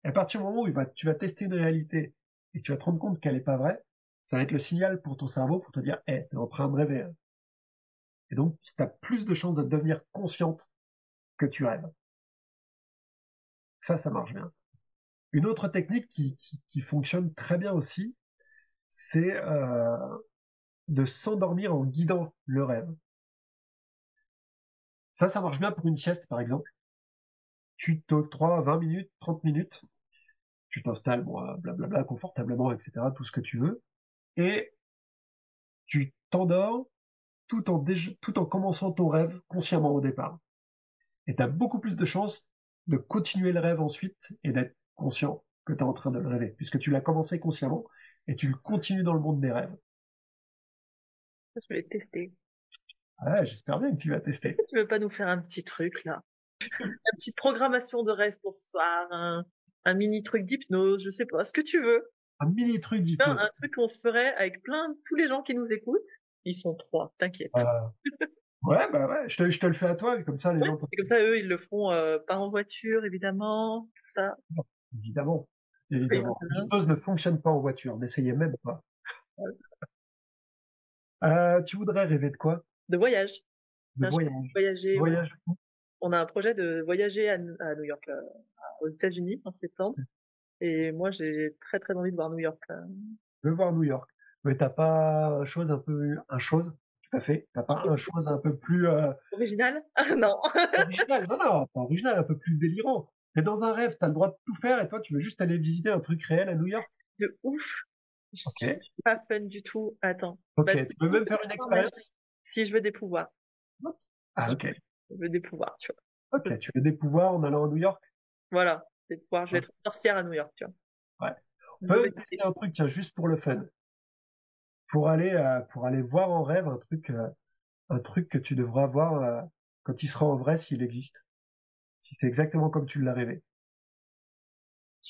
Et à partir du moment où tu vas tester une réalité et tu vas te rendre compte qu'elle n'est pas vraie, ça va être le signal pour ton cerveau pour te dire, hé, t'es en train de rêver, hein. Et donc, tu as plus de chances de devenir consciente que tu rêves. Ça marche bien. Une autre technique qui fonctionne très bien aussi, c'est de s'endormir en guidant le rêve. Ça marche bien pour une sieste, par exemple. Tu t'octroies 20 minutes, 30 minutes, tu t'installes, bon, blablabla, confortablement, etc., tout ce que tu veux, et tu t'endors tout en commençant ton rêve consciemment au départ. Et tu as beaucoup plus de chances de continuer le rêve ensuite et d'être conscient que tu es en train de le rêver, puisque tu l'as commencé consciemment et tu le continues dans le monde des rêves. Je vais tester. Ouais, j'espère bien que tu vas Est-ce tester. que tu veux pas nous faire un petit truc là? Une petite programmation de rêve pour ce soir, un mini truc d'hypnose, je sais pas, ce que tu veux. Un mini truc d'hypnose. Un truc qu'on se ferait avec tous les gens qui nous écoutent. Ils sont trois, t'inquiète. Euh, ouais, bah ouais, je te le fais à toi, comme ça les Ouais. gens peuvent. Et comme ça, eux, ils le feront pas en voiture, évidemment, tout ça. Évidemment, Soyons évidemment. là. L'hypnose ne fonctionne pas en voiture, n'essayez même pas. Tu voudrais rêver de quoi? De voyage. De Ça, je sais voyage. voyager, ouais. Voyage. On a un projet de voyager à New York, aux États-Unis en septembre. Et moi, j'ai très très envie de voir New York. Je veux voir New York. Mais t'as pas un chose, tout à fait. T'as pas un chose un peu plus Original? Ah non. original. Non, non, pas original, un peu plus délirant. T'es dans un rêve, t'as le droit de tout faire et toi, tu veux juste aller visiter un truc réel à New York. De ouf. Je Ok. suis pas fun du tout. Attends. Ok. Bah, Tu peux même faire une expérience. si je veux des pouvoirs. Ah, Je ok. veux des pouvoirs, tu vois. Ok. Tu veux des pouvoirs en allant à New York? Voilà. Des pouvoirs. Je vais Ouais. être sorcière à New York, tu vois. Ouais. On peut Mauvaise même tester idée. un truc, tiens, juste pour le fun. Pour aller voir en rêve un truc que tu devras voir quand il sera en vrai, s'il existe. Si c'est exactement comme tu l'as rêvé.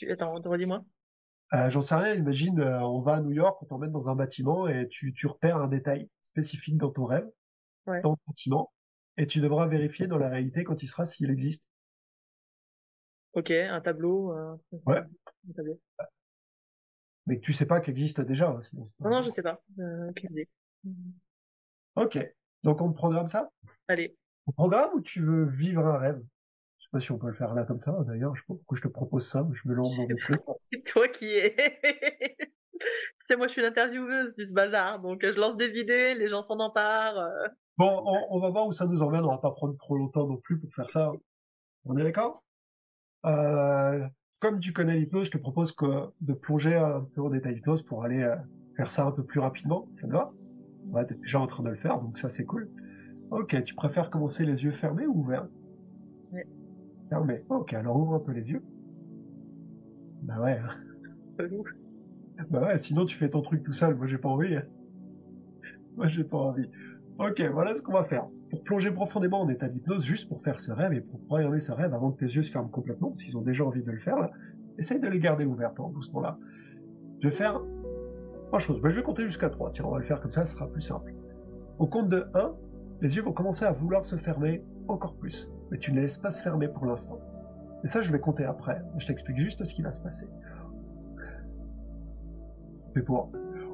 Attends, redis-moi. J'en sais rien, imagine, on va à New York, on t'emmène dans un bâtiment et tu repères un détail spécifique dans ton rêve, Ouais. dans le bâtiment, et tu devras vérifier dans la réalité quand il sera s'il existe. Ok, un tableau. Ouais, Un tableau. mais que tu sais pas qu'il existe déjà, hein, sinon c'est Non, pas... non, je sais pas. Aucune idée. Ok, donc on programme ça? Allez. On programme ou tu veux vivre un rêve? Je sais pas si on peut le faire là comme ça, d'ailleurs, je sais pas pourquoi je te propose ça, mais je me lance dans des trucs. C'est toi qui es. Tu sais, moi, je suis l'intervieweuse du bazar, donc je lance des idées, les gens s'en emparent. Bon, on va voir où ça nous emmène, on va pas prendre trop longtemps non plus pour faire ça. On est d'accord? Euh, Comme tu connais l'hypnose, je te propose de plonger un peu en détail l'hypnose pour aller faire ça un peu plus rapidement. Ça te va? Ouais, t'es déjà en train de le faire, donc ça c'est cool. Ok, tu préfères commencer les yeux fermés ou ouverts? Ouais. Fermés. Ok, alors ouvre un peu les yeux. Bah ouais, hein. Relou. Bah ouais, sinon tu fais ton truc tout seul, moi j'ai pas envie. Moi j'ai pas envie. Ok, voilà ce qu'on va faire. Pour plonger profondément en état d'hypnose, juste pour faire ce rêve et pour programmer ce rêve avant que tes yeux se ferment complètement, s'ils ont déjà envie de le faire, là, essaye de les garder ouverts pendant tout ce temps-là. Je vais faire 3 choses. Ben, je vais compter jusqu'à 3. Tiens, on va le faire comme ça, ce sera plus simple. Au compte de 1, les yeux vont commencer à vouloir se fermer encore plus. Mais tu ne les laisses pas se fermer pour l'instant. Et ça, je vais compter après. Je t'explique juste ce qui va se passer. Mais pour...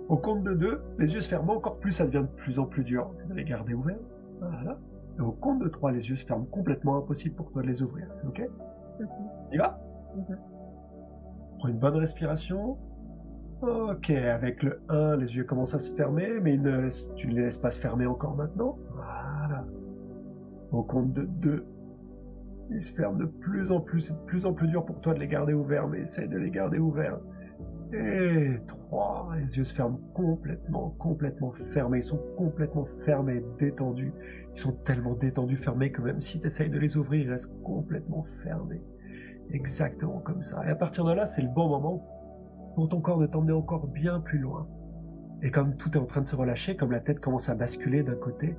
Au compte de 2, les yeux se ferment encore plus, ça devient de plus en plus dur de les garder ouverts. Voilà. Et au compte de 3, les yeux se ferment complètement, impossible pour toi de les ouvrir. C'est ok? Y va? Prends une bonne respiration. Ok, avec le 1, les yeux commencent à se fermer, mais tu ne les laisses pas se fermer encore maintenant. Voilà. Au compte de 2, ils se ferment de plus en plus, c'est de plus en plus dur pour toi de les garder ouverts, mais essaye de les garder ouverts. Et 3, les yeux se ferment complètement fermés, ils sont complètement fermés, détendus. Ils sont tellement détendus, fermés, que même si tu essayes de les ouvrir, ils restent complètement fermés. Exactement comme ça. Et à partir de là, c'est le bon moment pour ton corps de t'emmener encore bien plus loin. Et comme tout est en train de se relâcher, comme la tête commence à basculer d'un côté,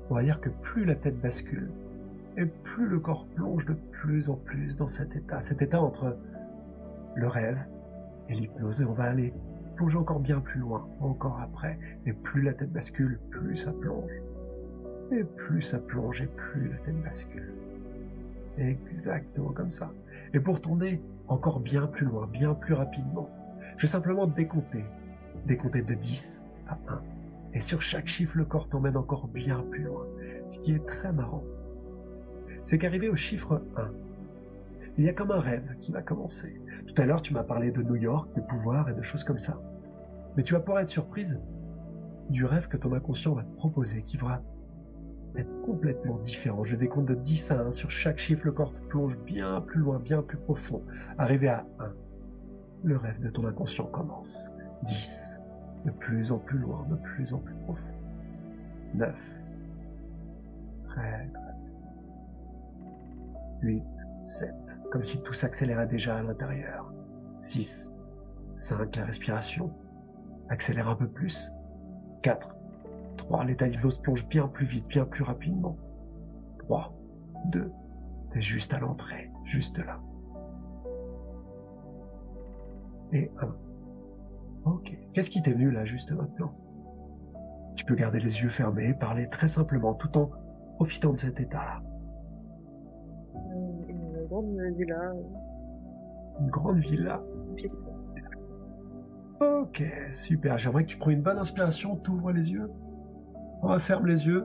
on va dire que plus la tête bascule, et plus le corps plonge de plus en plus dans cet état entre le rêve et l'hypnose, et on va aller plonger encore bien plus loin, encore après, et plus la tête bascule, plus ça plonge, et plus ça plonge, et plus la tête bascule. Exactement comme ça. Et pour tomber encore bien plus loin, bien plus rapidement, je vais simplement décompter de 10 à 1. Et sur chaque chiffre, le corps t'emmène encore bien plus loin. Ce qui est très marrant, c'est qu'arrivé au chiffre 1, il y a comme un rêve qui va commencer. Tout à l'heure, tu m'as parlé de New York, de pouvoir et de choses comme ça. Mais tu vas pouvoir être surprise du rêve que ton inconscient va te proposer, qui va être complètement différent. Je décompte de 10 à 1. Sur chaque chiffre, le corps te plonge bien plus loin, bien plus profond. Arrivé à 1, le rêve de ton inconscient commence. 10, de plus en plus loin, de plus en plus profond. 9, très, 8, 7, comme si tout s'accélérait déjà à l'intérieur. 6, 5, la respiration accélère un peu plus. 4, 3, l'état d'hypnose plonge bien plus vite, bien plus rapidement. 3, 2, t'es juste à l'entrée, juste là. Et 1. Ok, qu'est-ce qui t'est venu là, juste maintenant? Tu peux garder les yeux fermés, parler très simplement, tout en profitant de cet état-là. Une grande villa. Une grande villa. Ok, super. J'aimerais que tu prennes une bonne inspiration, t'ouvres les yeux, referme les yeux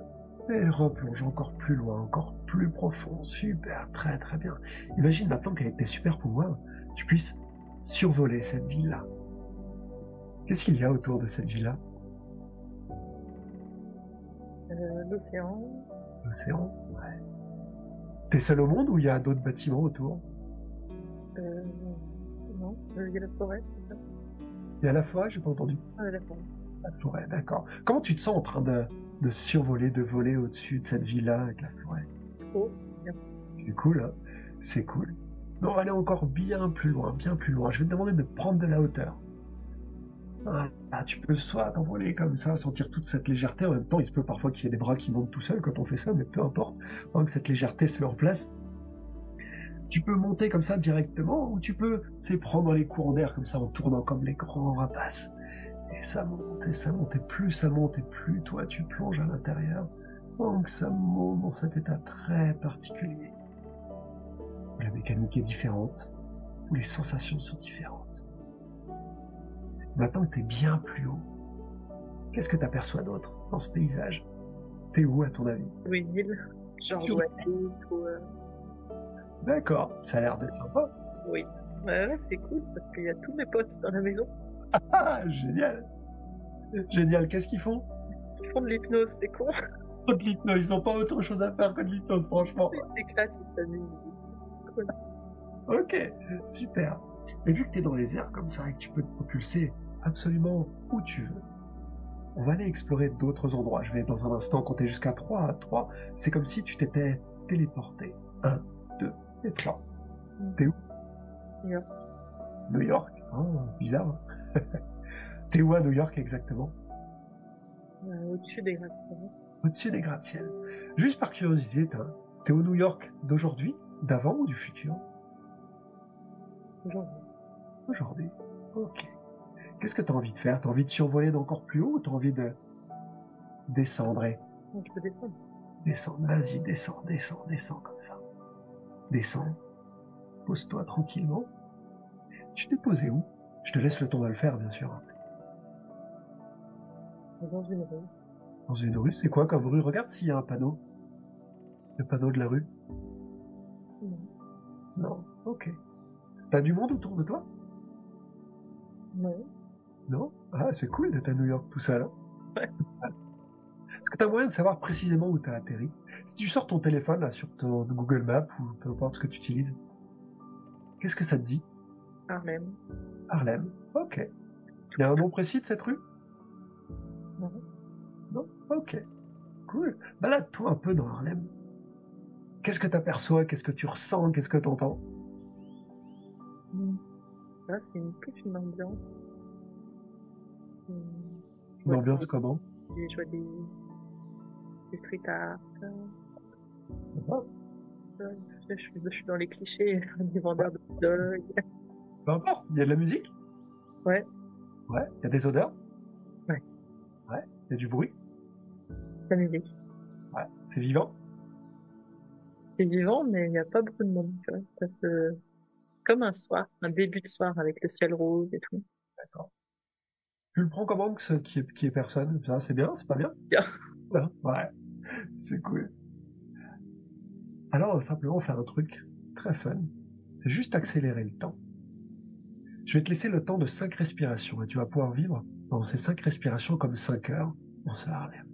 et replonge encore plus loin, encore plus profond. Super, très très bien. Imagine maintenant qu'avec tes super pouvoirs, tu puisses survoler cette ville-là. Qu'est-ce qu'il y a autour de cette ville-là? L'océan. L'océan, ouais. T'es seul au monde ou il y a d'autres bâtiments autour? Non, il y a la forêt. Il y a la forêt, j'ai pas entendu. Ah, la forêt. La forêt, d'accord. Comment tu te sens en train de survoler, de voler au-dessus de cette ville-là avec la forêt? Trop bien. C'est cool, hein? C'est cool. Mais on va aller encore bien plus loin, bien plus loin. Je vais te demander de prendre de la hauteur. Ah, tu peux soit t'envoler comme ça, sentir toute cette légèreté. En même temps, il se peut parfois qu'il y ait des bras qui montent tout seuls quand on fait ça, mais peu importe. Tant que cette légèreté se met en place, tu peux monter comme ça directement, ou tu peux, prendre les courants d'air comme ça en tournant comme les grands rapaces. Et ça monte, et ça monte, et plus ça monte, et plus toi tu plonges à l'intérieur. Donc ça monte dans cet état très particulier. Où la mécanique est différente, où les sensations sont différentes. Maintenant que t'es bien plus haut, qu'est-ce que t'aperçois d'autre dans ce paysage? T'es où à ton avis? Oui, une île. Genre Guadeloupe ou... D'accord, ça a l'air d'être sympa. Oui. Ouais, c'est cool parce qu'il y a tous mes potes dans la maison. Ah, génial. Génial, qu'est-ce qu'ils font? Ils font de l'hypnose, c'est con. De l'hypnose, ils ont pas autre chose à faire que de l'hypnose, franchement. Ils s'éclatent, ils s'amusent. Cool. Ok, super. Et vu que t'es dans les airs comme ça et que tu peux te propulser absolument où tu veux, on va aller explorer d'autres endroits. Je vais dans un instant compter jusqu'à 3. 3, c'est comme si tu t'étais téléporté. 1, 2 et 3. T'es où? New York. New York. Oh, bizarre. T'es où à New York exactement? Au-dessus des gratte-ciel. Au-dessus des gratte-ciel. Juste par curiosité, t'es au New York d'aujourd'hui, d'avant ou du futur? Aujourd'hui. Aujourd'hui. Ok. Qu'est-ce que t'as envie de faire? T'as envie de survoler d'encore plus haut ou t'as envie de descendre et Donc, je peux descendre. descendre? Vas-y, descends comme ça. Descends. Pose-toi tranquillement. Tu t'es posé où? Je te laisse le temps de le faire, bien sûr. Dans une rue. Dans une rue, c'est quoi comme rue? Regarde s'il y a un panneau. Le panneau de la rue. Non. Non. Ok. T'as du monde autour de toi? Non. Non? Ah, c'est cool d'être à New York tout seul. Hein. Ouais. Est-ce que t'as moyen de savoir précisément où t'as atterri? Si tu sors ton téléphone là sur ton Google Maps ou peu importe ce que tu utilises, qu'est-ce que ça te dit? Harlem. Harlem. Ok. Il y a un nom précis de cette rue? Non. Non? Ok. Cool. Balade-toi un peu dans Harlem. Qu'est-ce que t'aperçois? Qu'est-ce que tu ressens? Qu'est-ce que t'entends? Là, c'est plus une ambiance. Une ambiance comment? Je vois des street art. Ah, Je suis dans les clichés, des vendeurs de dog. peu importe. Il y a de la musique? Ouais. Ouais. Il y a des odeurs? Ouais. Ouais. Il y a du bruit? La musique. Ouais. C'est vivant? C'est vivant, mais il n'y a pas beaucoup de monde, tu vois. Ça se... Comme un soir, un début de soir avec le ciel rose et tout. D'accord. Tu le prends comment que ce qui est personne? Ça, c'est bien? C'est pas bien? Bien. Ah, ouais. C'est cool. Alors, on va simplement faire un truc très fun. C'est juste accélérer le temps. Je vais te laisser le temps de 5 respirations et tu vas pouvoir vivre dans ces 5 respirations comme 5 heures dans ce Harlem.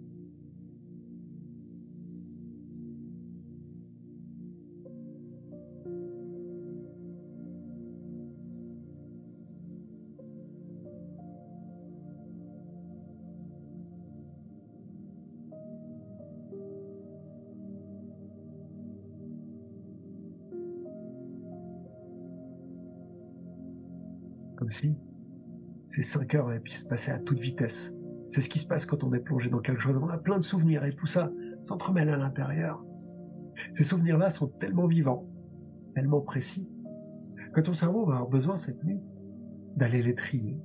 Comme si ces 5 heures avaient pu se passer à toute vitesse. C'est ce qui se passe quand on est plongé dans quelque chose. On a plein de souvenirs et tout ça s'entremêle à l'intérieur. Ces souvenirs-là sont tellement vivants, tellement précis, que ton cerveau va avoir besoin cette nuit d'aller les trier.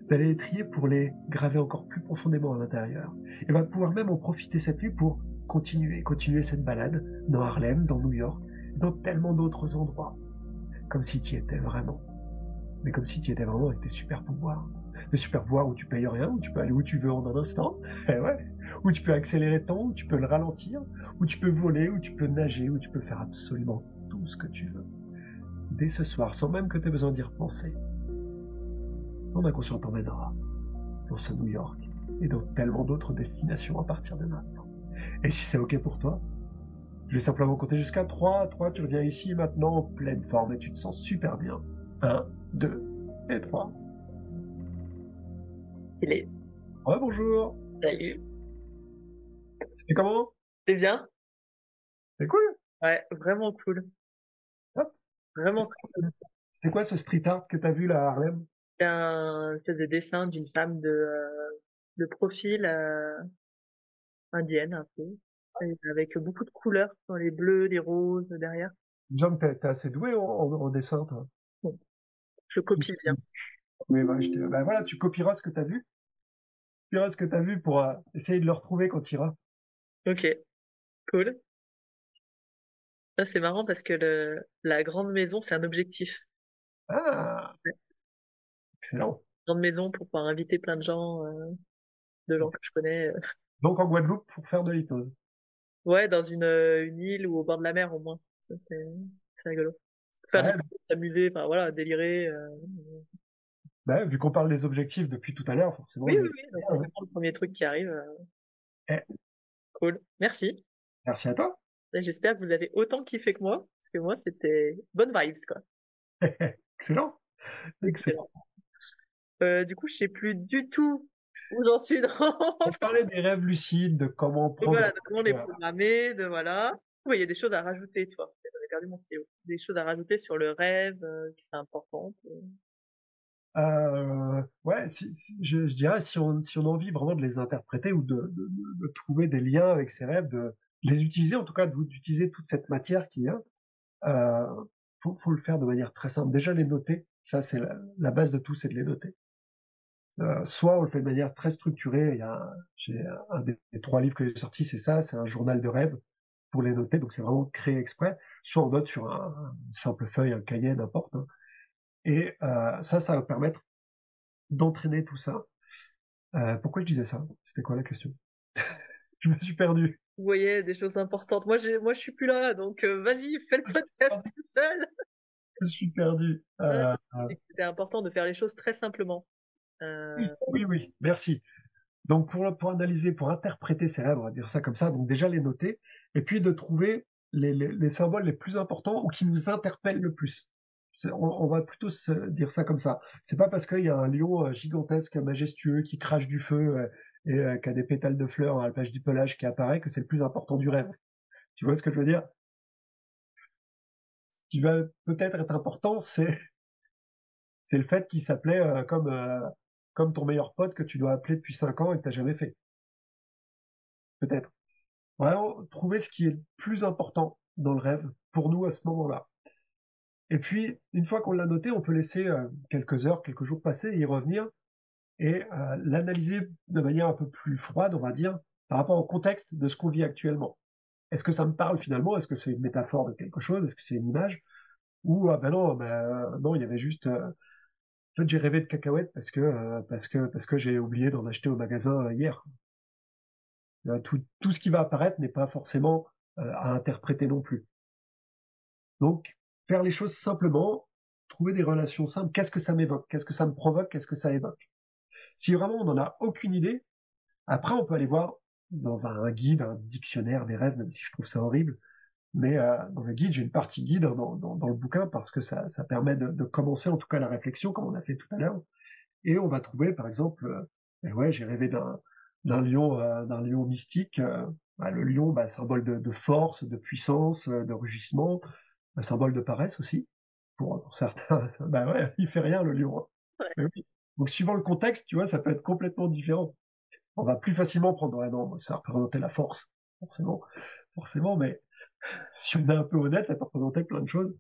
D'aller les trier pour les graver encore plus profondément à l'intérieur. Et va pouvoir même en profiter cette nuit pour continuer cette balade dans Harlem, dans New York, dans tellement d'autres endroits. Comme si tu y étais vraiment. Mais comme si tu y étais vraiment avec tes super pouvoirs. Des super pouvoirs où tu payes rien, où tu peux aller où tu veux en un instant. Eh ouais. Où tu peux accélérer le temps, où tu peux le ralentir, où tu peux voler, où tu peux nager, où tu peux faire absolument tout ce que tu veux. Dès ce soir, sans même que tu aies besoin d'y repenser. Ton inconscient t'emmènera dans ce New York et dans tellement d'autres destinations à partir de maintenant. Et si c'est ok pour toi, je vais simplement compter jusqu'à 3. 3, tu reviens ici maintenant en pleine forme et tu te sens super bien. 1, 2 et 3. Il est. Ouais, bonjour. Salut. C'était comment? C'est bien? C'est cool. Ouais, vraiment cool. Hop. Vraiment cool. C'était quoi ce street art que t'as vu là à Harlem? C'est un espèce de dessin d'une femme de profil indienne un peu. Et avec beaucoup de couleurs dans les bleus, les roses derrière. Il me semble que t'es assez doué en dessin, toi. Bon, je copie bien. Oui, bah, bah voilà, tu copieras ce que t'as vu. Tu copieras ce que t'as vu pour essayer de le retrouver quand tu iras. Ok, cool. Ça, c'est marrant parce que la grande maison, c'est un objectif. Ah, Ouais. excellent. Grande maison pour pouvoir inviter plein de gens que je connais. Donc en Guadeloupe pour faire de l'hypnose. Ouais, dans une île ou au bord de la mer au moins. Ça, c'est rigolo. Faire de Ouais, l'hypnose, s'amuser, enfin voilà, délirer. bah, vu qu'on parle des objectifs depuis tout à l'heure, forcément, Oui, je oui, vais... oui. Donc forcément, le premier truc qui arrive. Eh, Cool. Merci. merci à toi. Et j'espère que vous avez autant kiffé que moi, parce que moi, c'était bonne vibes, quoi. Excellent. Excellent. Excellent. Du coup, je sais plus du tout où j'en suis dans... On parlait des rêves lucides, de comment Et voilà, programmer. de comment les programmer, de voilà. Oui, il y a des choses à rajouter, tu vois. J'avais perdu mon stylo. Des choses à rajouter sur le rêve, qui sont importantes. Ouais, je dirais si on a envie vraiment de les interpréter ou de trouver des liens avec ces rêves, de les utiliser, en tout cas d'utiliser toute cette matière qu'il y a, faut le faire de manière très simple. Déjà les noter, ça c'est la base de tout, c'est de les noter. Soit on le fait de manière très structurée. J'ai un des 3 livres que j'ai sortis, c'est ça, c'est un journal de rêve pour les noter, donc c'est vraiment créé exprès. Soit on note sur une simple feuille, un cahier, n'importe, hein. Et ça va permettre d'entraîner tout ça. Pourquoi je disais ça? C'était quoi la question? Je me suis perdu. Vous voyez, des choses importantes. Moi, je suis plus là, donc vas-y, fais le podcast tout seul. Je suis perdu. C'était important de faire les choses très simplement. Oui, merci. Donc pour analyser, pour interpréter ces rêves, on va dire ça comme ça, donc déjà les noter, et puis de trouver les symboles les plus importants ou qui nous interpellent le plus. On va plutôt se dire ça comme ça. C'est pas parce qu'il y a un lion gigantesque, majestueux, qui crache du feu et qui a des pétales de fleurs à la plage du pelage qui apparaît que c'est le plus important du rêve. Tu vois ce que je veux dire? Ce qui va peut-être être important, c'est le fait qu'il s'appelait comme ton meilleur pote que tu dois appeler depuis 5 ans et que t'as jamais fait. Peut-être. Vraiment, trouver ce qui est le plus important dans le rêve pour nous à ce moment-là. Et puis, une fois qu'on l'a noté, on peut laisser quelques heures, quelques jours passer et y revenir et l'analyser de manière un peu plus froide, on va dire, par rapport au contexte de ce qu'on vit actuellement. Est-ce que ça me parle finalement? Est-ce que c'est une métaphore de quelque chose? Est-ce que c'est une image? Ou ah ben non, non, il y avait juste en fait j'ai rêvé de cacahuètes parce que j'ai oublié d'en acheter au magasin hier. Tout ce qui va apparaître n'est pas forcément à interpréter non plus. Donc, faire les choses simplement, trouver des relations simples. Qu'est-ce que ça m'évoque? Qu'est-ce que ça me provoque? Qu'est-ce que ça évoque? Si vraiment on n'en a aucune idée, après on peut aller voir dans un guide, un dictionnaire des rêves, même si je trouve ça horrible. Mais dans le guide, j'ai une partie guide hein, dans le bouquin parce que ça permet de commencer en tout cas la réflexion comme on a fait tout à l'heure. Et on va trouver par exemple, ouais, j'ai rêvé d'un lion mystique. Le lion, symbole de force, de puissance, de rugissement, un symbole de paresse aussi pour certains. Bah ouais, il fait rien le lion, hein. Ouais. Mais oui. Donc suivant le contexte, tu vois, ça peut être complètement différent. On va plus facilement prendre, ouais, non, ça représentait la force, forcément, mais si on est un peu honnête, ça peut représenter plein de choses.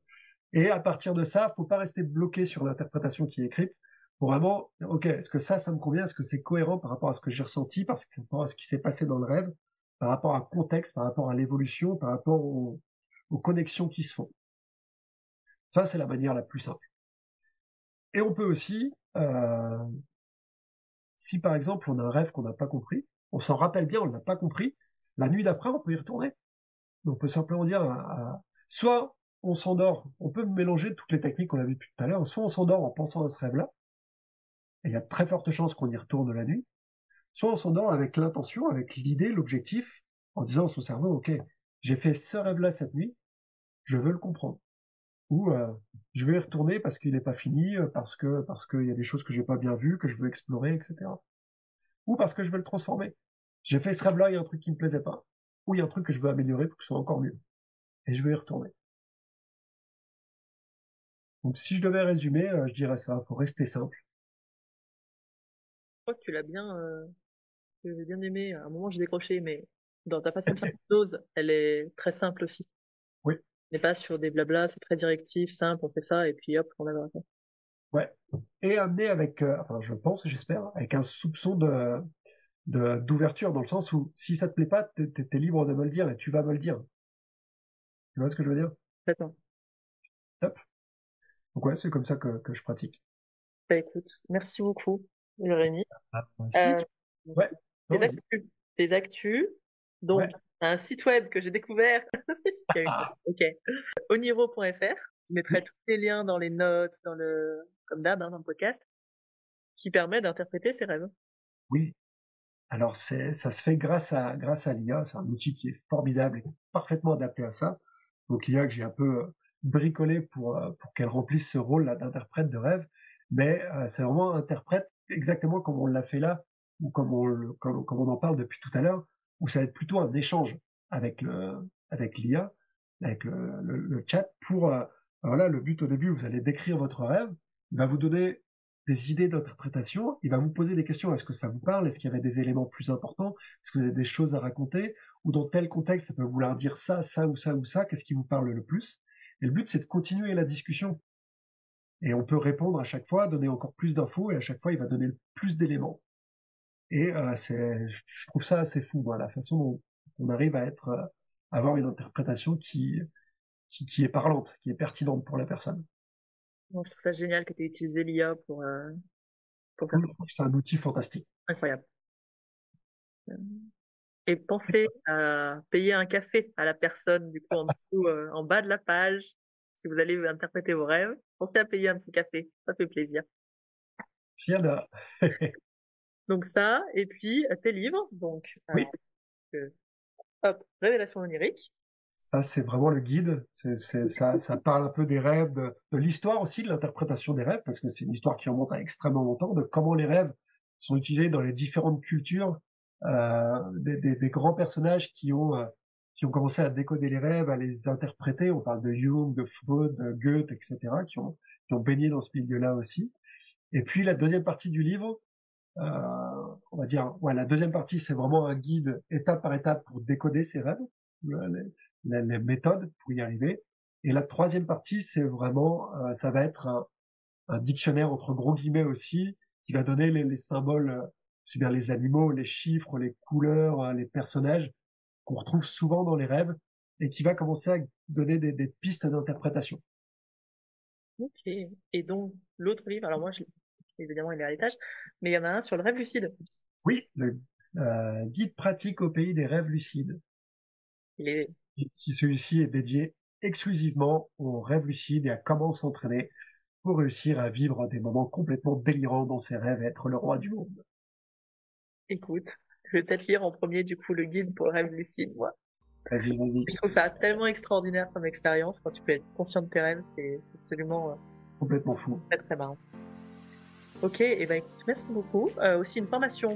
Et à partir de ça, faut pas rester bloqué sur l'interprétation qui est écrite. Faut vraiment, ok, est-ce que ça me convient? Est-ce que c'est cohérent par rapport à ce que j'ai ressenti, par rapport à ce qui s'est passé dans le rêve, par rapport à un contexte, par rapport à l'évolution, par rapport aux connexions qui se font. Ça, c'est la manière la plus simple. Et on peut aussi, si par exemple on a un rêve qu'on n'a pas compris, on s'en rappelle bien, on l'a pas compris, la nuit d'après, on peut y retourner. On peut simplement dire, soit on s'endort, on peut mélanger toutes les techniques qu'on a vues tout à l'heure, soit on s'endort en pensant à ce rêve-là, et il y a de très fortes chances qu'on y retourne la nuit, soit on s'endort avec l'intention, avec l'idée, l'objectif, en disant à son cerveau, ok, j'ai fait ce rêve-là cette nuit, je veux le comprendre. Ou je vais y retourner parce qu'il n'est pas fini, parce qu'il y a des choses que j'ai pas bien vues, que je veux explorer, etc. Ou parce que je veux le transformer. J'ai fait ce rêve-là, il y a un truc qui me plaisait pas. Ou il y a un truc que je veux améliorer pour que ce soit encore mieux. Et je veux y retourner. Donc si je devais résumer, je dirais ça, faut rester simple. Je crois que tu l'as bien aimé. À un moment, j'ai décroché, mais dans ta façon de faire l'hypnose, elle est très simple aussi. Oui, On n'est pas sur des blabla, c'est très directif, simple, on fait ça, et puis hop, on avance. ouais. Et amené avec, enfin je pense, j'espère, avec un soupçon d'ouverture dans le sens où si ça te plaît pas, t'es libre de me le dire et tu vas me le dire. Tu vois ce que je veux dire? Complètement. Top. Donc ouais, c'est comme ça que je pratique. Bah écoute, merci beaucoup, Jérémy. Ah, si. Euh, Ouais. Non, tes vas-y. actus. Tes actus. Donc, Ouais. un site web que j'ai découvert. Ah, Ok. Oniro.fr. Je mettrai oui. tous les liens dans les notes, comme d'hab, hein, dans le podcast, qui permet d'interpréter ses rêves. Oui. Alors ça se fait grâce à l'IA. C'est un outil qui est formidable et parfaitement adapté à ça. Donc l'IA que j'ai un peu bricolé pour qu'elle remplisse ce rôle là d'interprète de rêve, mais c'est vraiment un interprète exactement comme on l'a fait là, ou comme on en parle depuis tout à l'heure, où ça va être plutôt un échange avec l'IA, avec le chat pour, voilà, le but au début, vous allez décrire votre rêve, il va vous donner des idées d'interprétation, il va vous poser des questions, est-ce que ça vous parle, est-ce qu'il y avait des éléments plus importants, est-ce que vous avez des choses à raconter, ou dans tel contexte, ça peut vouloir dire ça, ça ou ça ou ça, qu'est-ce qui vous parle le plus? Et le but, c'est de continuer la discussion. Et on peut répondre à chaque fois, donner encore plus d'infos, et à chaque fois, il va donner le plus d'éléments. Et je trouve ça assez fou, moi, la façon dont on arrive à avoir une interprétation qui est parlante, qui est pertinente pour la personne. Bon, je trouve ça génial que tu aies utilisé l'IA pour faire ça. C'est un outil fantastique. Incroyable. Et pensez à payer un café à la personne, du coup, en dessous, en bas de la page. Si vous allez interpréter vos rêves, pensez à payer un petit café. Ça fait plaisir. S'il y en a. Donc ça, et puis tes livres. Donc, Oui, hop, Révélation onirique. ça c'est vraiment le guide. Ça parle un peu des rêves, de l'histoire aussi, de l'interprétation des rêves, parce que c'est une histoire qui remonte à extrêmement longtemps, de comment les rêves sont utilisés dans les différentes cultures, des grands personnages qui ont commencé à décoder les rêves, à les interpréter. On parle de Jung, de Freud, de Goethe, etc., qui ont baigné dans ce milieu-là aussi. Et puis la deuxième partie du livre, on va dire, ouais, la deuxième partie, c'est vraiment un guide étape par étape pour décoder ses rêves, les méthodes pour y arriver. Et la troisième partie, c'est vraiment, ça va être un dictionnaire entre gros guillemets aussi, qui va donner les symboles, c'est bien les animaux, les chiffres, les couleurs, les personnages qu'on retrouve souvent dans les rêves, et qui va commencer à donner des pistes d'interprétation. Ok. Et donc, l'autre livre, alors moi, évidemment, il est à l'étage, mais il y en a un sur le rêve lucide. Oui, le guide pratique au pays des rêves lucides. Celui-ci est dédié exclusivement aux rêves lucides et à comment s'entraîner pour réussir à vivre des moments complètement délirants dans ses rêves et être le roi du monde. Écoute, je vais peut-être lire en premier, du coup, le guide pour le rêve lucide, moi. Vas-y. Je trouve ça tellement extraordinaire comme expérience. Quand tu peux être conscient de tes rêves, c'est absolument complètement fou. Très, très marrant. Ok, et ben écoute, merci beaucoup. Aussi une formation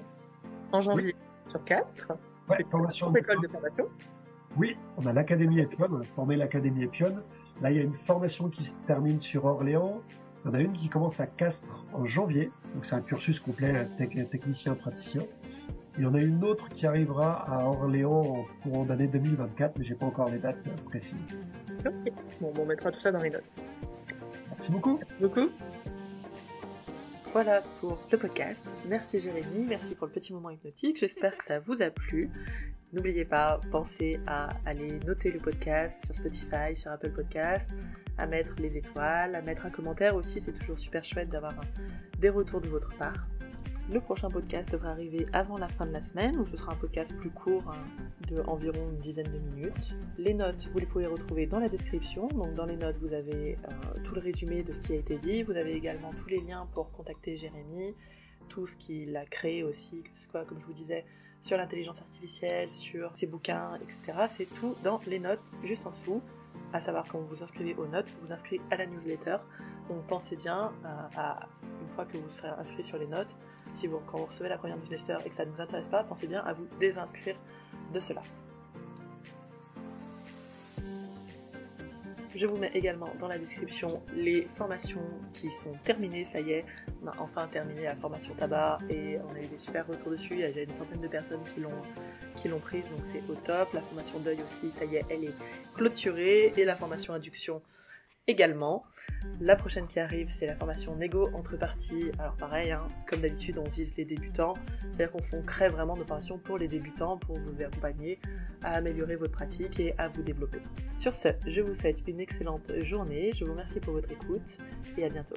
en janvier sur Castres. Ouais, formation. École de formation. Oui, on a l'Académie Epionne, on a formé l'Académie Epionne. Là, il y a une formation qui se termine sur Orléans. Il y en a une qui commence à Castres en janvier. Donc, c'est un cursus complet technicien-praticien. Il y en a une autre qui arrivera à Orléans en courant d'année 2024, mais j'ai pas encore les dates précises. Ok, bon, on mettra tout ça dans les notes. Merci beaucoup. Merci beaucoup. Voilà pour le podcast. Merci Jérémy, merci pour le petit moment hypnotique. J'espère que ça vous a plu. N'oubliez pas, pensez à aller noter le podcast sur Spotify, sur Apple Podcast, à mettre les étoiles, à mettre un commentaire aussi. C'est toujours super chouette d'avoir des retours de votre part. Le prochain podcast devrait arriver avant la fin de la semaine, donc ce sera un podcast plus court, de environ une dizaine de minutes. Les notes, vous les pouvez retrouver dans la description. Donc dans les notes, vous avez tout le résumé de ce qui a été dit. Vous avez également tous les liens pour contacter Jérémy, tout ce qu'il a créé aussi, que ce soit, comme je vous disais, sur l'intelligence artificielle, sur ses bouquins, etc. C'est tout dans les notes juste en dessous. À savoir, quand vous vous inscrivez aux notes, vous vous inscrivez à la newsletter. Donc pensez bien une fois que vous serez inscrit sur les notes, quand vous recevez la première newsletter et que ça ne vous intéresse pas, pensez bien à vous désinscrire de cela. Je vous mets également dans la description les formations qui sont terminées, ça y est, on a enfin terminé la formation tabac et on a eu des super retours dessus, il y a déjà une centaine de personnes qui l'ont prise, donc c'est au top. La formation deuil aussi, ça y est, elle est clôturée, et la formation induction également. La prochaine qui arrive, c'est la formation négo entre parties. Alors pareil, comme d'habitude, on vise les débutants, c'est-à-dire qu'on crée vraiment des formations pour les débutants, pour vous accompagner à améliorer votre pratique et à vous développer. Sur ce, je vous souhaite une excellente journée, je vous remercie pour votre écoute et à bientôt.